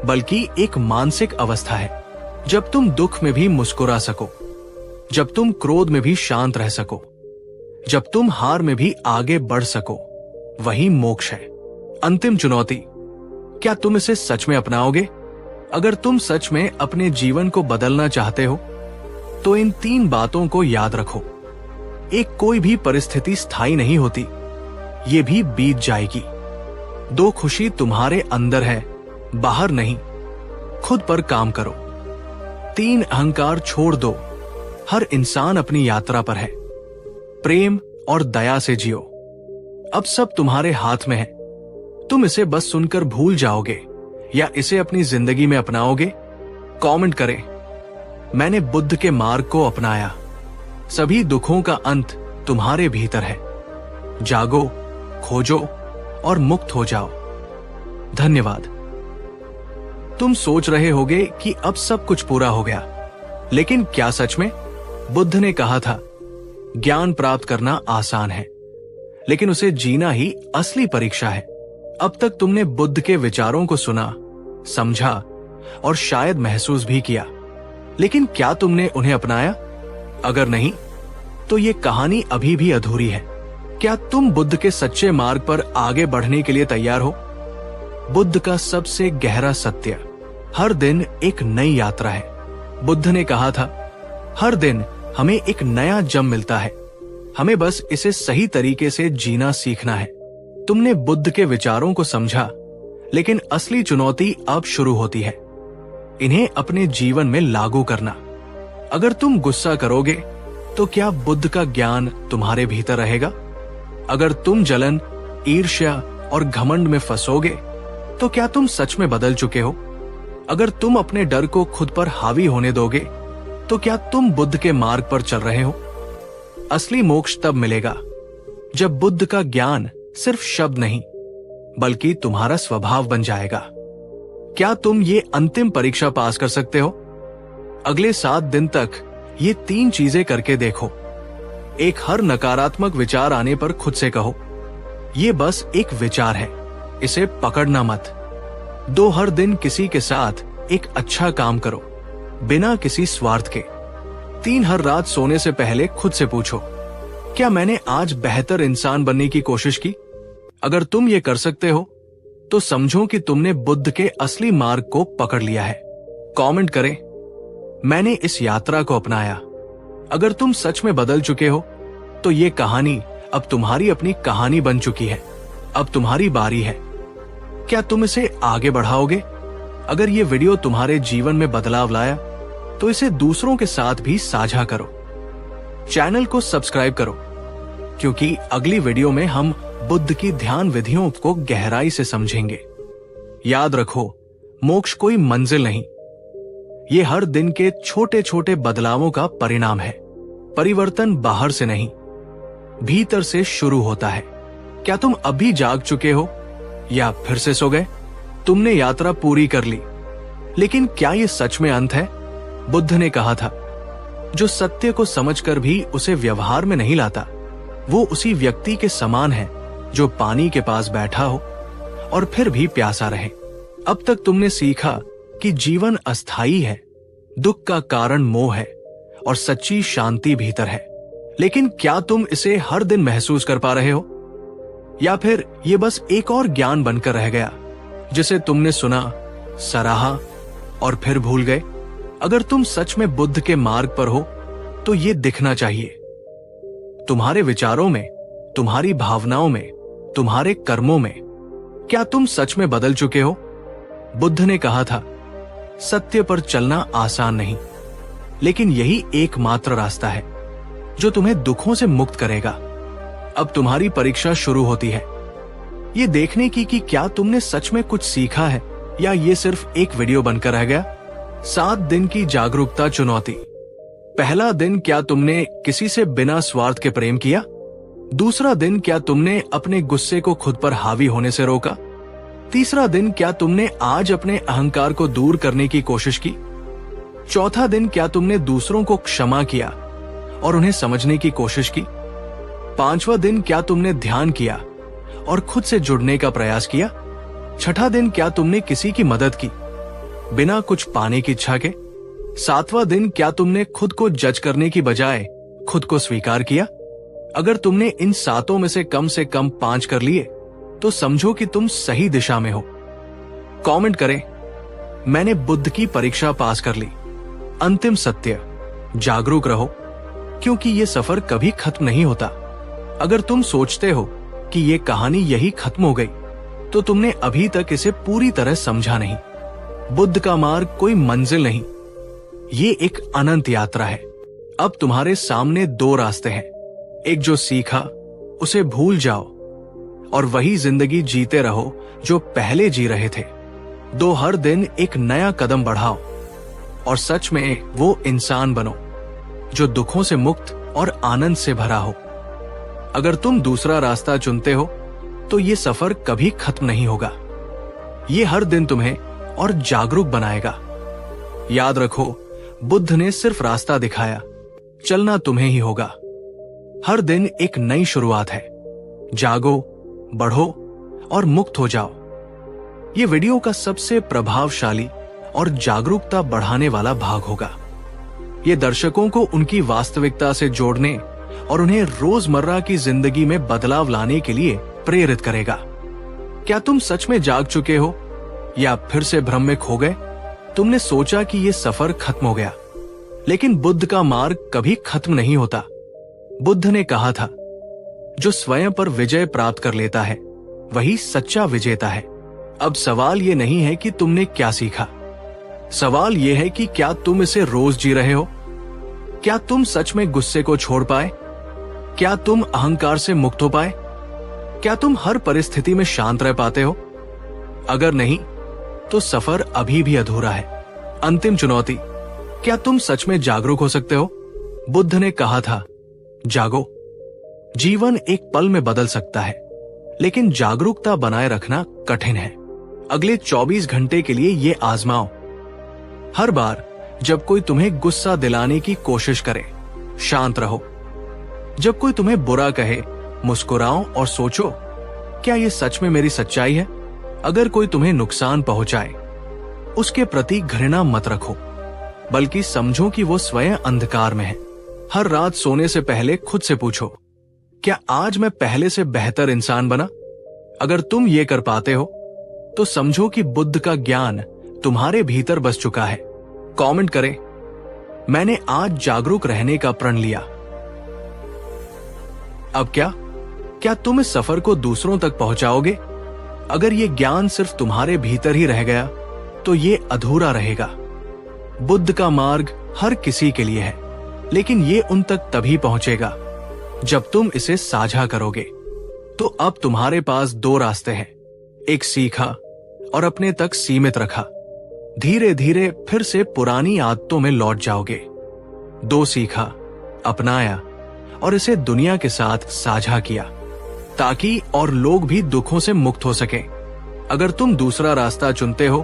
बल्कि एक मानसिक अवस्था है। जब तुम दुख में भी मुस्कुरा सको, जब तुम क्रोध में भी शांत रह सको, जब तुम हार में भी आगे बढ़ सको, वही मोक्ष है। अंतिम चुनौती, क्या तुम इसे सच में अपनाओगे? अगर तुम सच में अपने जीवन को बदलना चाहते हो तो इन 3 बातों को याद रखो। एक, कोई भी परिस्थिति स्थायी नहीं होती, ये भी बीत जाएगी। 2, खुशी तुम्हारे अंदर है, बाहर नहीं, खुद पर काम करो। 3, अहंकार छोड़ दो, हर इंसान अपनी यात्रा पर है। प्रेम और दया से जियो। अब सब तुम्हारे हाथ में है। तुम इसे बस सुनकर भूल जाओगे या इसे अपनी जिंदगी में अपनाओगे? कमेंट करें, मैंने बुद्ध के मार्ग को अपनाया। सभी दुखों का अंत तुम्हारे भीतर है। जागो, खोजो और मुक्त हो जाओ। धन्यवाद। तुम सोच रहे होगे कि अब सब कुछ पूरा हो गया, लेकिन क्या सच में? बुद्ध ने कहा था, ज्ञान प्राप्त करना आसान है, लेकिन उसे जीना ही असली परीक्षा है। अब तक तुमने बुद्ध के विचारों को सुना, समझा और शायद महसूस भी किया, लेकिन क्या तुमने उन्हें अपनाया? अगर नहीं, तो ये कहानी अभी भी अधूरी है। क्या तुम बुद्ध के सच्चे मार्ग पर आगे बढ़ने के लिए तैयार हो? बुद्ध का सबसे गहरा सत्य, हर दिन एक नई यात्रा है। बुद्ध ने कहा था, हर दिन हमें एक नया जन्म मिलता है, हमें बस इसे सही तरीके से जीना सीखना है। तुमने बुद्ध के विचारों को समझा, लेकिन असली चुनौती अब शुरू होती है, इन्हें अपने जीवन में लागू करना। अगर तुम गुस्सा करोगे तो क्या बुद्ध का ज्ञान तुम्हारे भीतर रहेगा? अगर तुम जलन, ईर्ष्या और घमंड में फंसोगे तो क्या तुम सच में बदल चुके हो? अगर तुम अपने डर को खुद पर हावी होने दोगे तो क्या तुम बुद्ध के मार्ग पर चल रहे हो? असली मोक्ष तब मिलेगा जब बुद्ध का ज्ञान सिर्फ शब्द नहीं, बल्कि तुम्हारा स्वभाव बन जाएगा। क्या तुम ये अंतिम परीक्षा पास कर सकते हो? अगले 7 दिन तक ये 3 चीजें करके देखो। 1, हर नकारात्मक विचार आने पर खुद से कहो, ये बस एक विचार है, इसे पकड़ना मत। 2, हर दिन किसी के साथ एक अच्छा काम करो, बिना किसी स्वार्थ के। 3, हर रात सोने से पहले खुद से पूछो, क्या मैंने आज बेहतर इंसान बनने की कोशिश की? अगर तुम ये कर सकते हो तो समझो कि तुमने बुद्ध के असली मार्ग को पकड़ लिया है। कमेंट करें, मैंने इस यात्रा को अपनाया। अगर तुम सच में बदल चुके हो तो ये कहानी अब तुम्हारी अपनी कहानी बन चुकी है। अब तुम्हारी बारी है। क्या तुम इसे आगे बढ़ाओगे? अगर ये वीडियो तुम्हारे जीवन में बदलाव लाया तो इसे दूसरों के साथ भी साझा करो। चैनल को सब्सक्राइब करो, क्योंकि अगली वीडियो में हम बुद्ध की ध्यान विधियों को गहराई से समझेंगे। याद रखो, मोक्ष कोई मंजिल नहीं, ये हर दिन के छोटे छोटे बदलावों का परिणाम है। परिवर्तन बाहर से नहीं, भीतर से शुरू होता है। क्या तुम अभी जाग चुके हो या फिर से सो गए? तुमने यात्रा पूरी कर ली, लेकिन क्या ये सच में अंत है? बुद्ध ने कहा था, जो सत्य को समझकर भी उसे व्यवहार में नहीं लाता, वो उसी व्यक्ति के समान है जो पानी के पास बैठा हो और फिर भी प्यासा रहे। अब तक तुमने सीखा कि जीवन अस्थायी है, दुख का कारण मोह है और सच्ची शांति भीतर है। लेकिन क्या तुम इसे हर दिन महसूस कर पा रहे हो, या फिर ये बस एक और ज्ञान बनकर रह गया जिसे तुमने सुना, सराहा और फिर भूल गए? अगर तुम सच में बुद्ध के मार्ग पर हो तो ये दिखना चाहिए, तुम्हारे विचारों में, तुम्हारी भावनाओं में, तुम्हारे कर्मों में। क्या तुम सच में बदल चुके हो? बुद्ध ने कहा था, सत्य पर चलना आसान नहीं, लेकिन यही एकमात्र रास्ता है जो तुम्हें दुखों से मुक्त करेगा। अब तुम्हारी परीक्षा शुरू होती है, ये देखने की कि क्या तुमने सच में कुछ सीखा है या ये सिर्फ एक वीडियो बनकर रह गया। 7 दिन की जागरूकता चुनौती। पहला दिन, क्या तुमने किसी से बिना स्वार्थ के प्रेम किया? दूसरा दिन, क्या तुमने अपने गुस्से को खुद पर हावी होने से रोका? तीसरा दिन, क्या तुमने आज अपने अहंकार को दूर करने की कोशिश की? चौथा दिन, क्या तुमने दूसरों को क्षमा किया और उन्हें समझने की कोशिश की? 5वां दिन क्या तुमने ध्यान किया और खुद से जुड़ने का प्रयास किया? 6ठा दिन क्या तुमने किसी की मदद की बिना कुछ पाने की इच्छा के? 7वां दिन क्या तुमने खुद को जज करने की बजाय खुद को स्वीकार किया? अगर तुमने इन 7 में से कम 5 कर लिए तो समझो कि तुम सही दिशा में हो। कमेंट करें, मैंने बुद्ध की परीक्षा पास कर ली। अंतिम सत्य, जागरूक रहो, क्योंकि ये सफर कभी खत्म नहीं होता। अगर तुम सोचते हो कि ये कहानी यही खत्म हो गई, तो तुमने अभी तक इसे पूरी तरह समझा नहीं। बुद्ध का मार्ग कोई मंजिल नहीं, ये एक अनंत यात्रा है। अब तुम्हारे सामने 2 रास्ते हैं, एक जो सीखा उसे भूल जाओ और वही जिंदगी जीते रहो जो पहले जी रहे थे। 2 हर दिन एक नया कदम बढ़ाओ और सच में वो इंसान बनो जो दुखों से मुक्त और आनंद से भरा हो। अगर तुम दूसरा रास्ता चुनते हो तो ये सफर कभी खत्म नहीं होगा। ये हर दिन तुम्हें और जागरूक बनाएगा। याद रखो, बुद्ध ने सिर्फ रास्ता दिखाया, चलना तुम्हें ही होगा। हर दिन एक नई शुरुआत है। जागो, बढ़ो और मुक्त हो जाओ। ये वीडियो का सबसे प्रभावशाली और जागरूकता बढ़ाने वाला भाग होगा। ये दर्शकों को उनकी वास्तविकता से जोड़ने और उन्हें रोजमर्रा की जिंदगी में बदलाव लाने के लिए प्रेरित करेगा। क्या तुम सच में जाग चुके हो या फिर से भ्रम में खो गए? तुमने सोचा कि ये सफर खत्म हो गया, लेकिन बुद्ध का मार्ग कभी खत्म नहीं होता। बुद्ध ने कहा था, जो स्वयं पर विजय प्राप्त कर लेता है वही सच्चा विजेता है। अब सवाल ये नहीं है कि तुमने क्या सीखा, सवाल यह है कि क्या तुम इसे रोज जी रहे हो? क्या तुम सच में गुस्से को छोड़ पाए? क्या तुम अहंकार से मुक्त हो पाए? क्या तुम हर परिस्थिति में शांत रह पाते हो? अगर नहीं, तो सफर अभी भी अधूरा है। अंतिम चुनौती, क्या तुम सच में जागरूक हो सकते हो? बुद्ध ने कहा था, जागो। जीवन एक पल में बदल सकता है, लेकिन जागरूकता बनाए रखना कठिन है। अगले 24 घंटे के लिए ये आजमाओ। हर बार जब कोई तुम्हें गुस्सा दिलाने की कोशिश करे, शांत रहो। जब कोई तुम्हें बुरा कहे, मुस्कुराओ और सोचो, क्या ये सच में मेरी सच्चाई है? अगर कोई तुम्हें नुकसान पहुंचाए, उसके प्रति घृणा मत रखो, बल्कि समझो कि वो स्वयं अंधकार में है। हर रात सोने से पहले खुद से पूछो, क्या आज मैं पहले से बेहतर इंसान बना? अगर तुम ये कर पाते हो, तो समझो कि बुद्ध का ज्ञान तुम्हारे भीतर बस चुका है। कमेंट करें, मैंने आज जागरूक रहने का प्रण लिया। अब क्या तुम इस सफर को दूसरों तक पहुंचाओगे? अगर ये ज्ञान सिर्फ तुम्हारे भीतर ही रह गया, तो ये अधूरा रहेगा। बुद्ध का मार्ग हर किसी के लिए है, लेकिन ये उन तक तभी पहुंचेगा जब तुम इसे साझा करोगे। तो अब तुम्हारे पास 2 रास्ते हैं, एक सीखा और अपने तक सीमित रखा। धीरे धीरे फिर से पुरानी आदतों में लौट जाओगे। 2 सीखा, अपनाया और इसे दुनिया के साथ साझा किया, ताकि और लोग भी दुखों से मुक्त हो सकें। अगर तुम दूसरा रास्ता चुनते हो,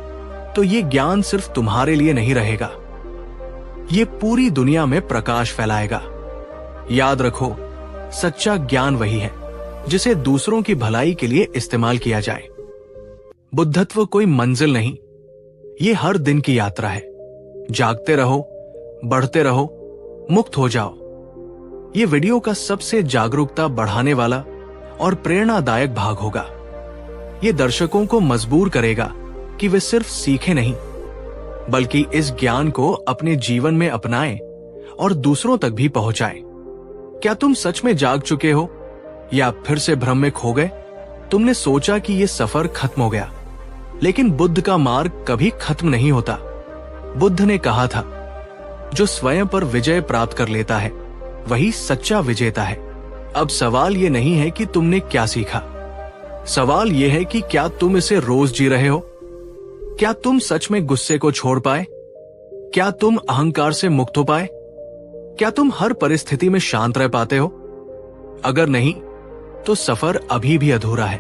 तो ये ज्ञान सिर्फ तुम्हारे लिए नहीं रहेगा, ये पूरी दुनिया में प्रकाश फैलाएगा। याद रखो, सच्चा ज्ञान वही है जिसे दूसरों की भलाई के लिए इस्तेमाल किया जाए। बुद्धत्व कोई मंजिल नहीं, ये हर दिन की यात्रा है। जागते रहो, बढ़ते रहो, मुक्त हो जाओ। ये वीडियो का सबसे जागरूकता बढ़ाने वाला और प्रेरणादायक भाग होगा। ये दर्शकों को मजबूर करेगा कि वे सिर्फ सीखे नहीं, बल्कि इस ज्ञान को अपने जीवन में अपनाएं और दूसरों तक भी पहुंचाएं। क्या तुम सच में जाग चुके हो या फिर से भ्रम में खो गए? तुमने सोचा कि यह सफर खत्म हो गया, लेकिन बुद्ध का मार्ग कभी खत्म नहीं होता। बुद्ध ने कहा था, जो स्वयं पर विजय प्राप्त कर लेता है वही सच्चा विजेता है। अब सवाल ये नहीं है कि तुमने क्या सीखा, सवाल यह है कि क्या तुम इसे रोज जी रहे हो? क्या तुम सच में गुस्से को छोड़ पाए? क्या तुम अहंकार से मुक्त हो पाए? क्या तुम हर परिस्थिति में शांत रह पाते हो? अगर नहीं, तो सफर अभी भी अधूरा है।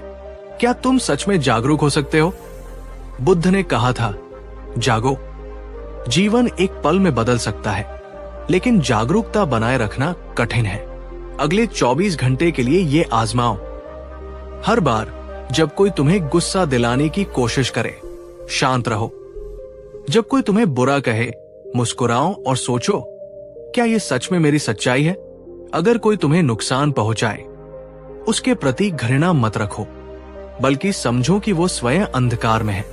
क्या तुम सच में जागरूक हो सकते हो? बुद्ध ने कहा था, जागो। जीवन एक पल में बदल सकता है, लेकिन जागरूकता बनाए रखना कठिन है। अगले 24 घंटे के लिए ये आजमाओ। हर बार जब कोई तुम्हें गुस्सा दिलाने की कोशिश करे, शांत रहो। जब कोई तुम्हें बुरा कहे, मुस्कुराओ और सोचो, क्या ये सच में मेरी सच्चाई है? अगर कोई तुम्हें नुकसान पहुंचाए, उसके प्रति घृणा मत रखो, बल्कि समझो कि वो स्वयं अंधकार में है।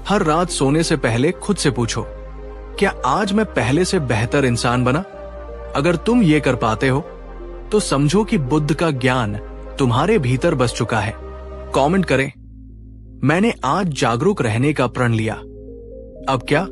हर रात सोने से पहले खुद से पूछो, क्या आज मैं पहले से बेहतर इंसान बना? अगर तुम ये कर पाते हो तो समझो कि बुद्ध का ज्ञान तुम्हारे भीतर बस चुका है। कमेंट करें, मैंने आज जागरूक रहने का प्रण लिया। अब क्या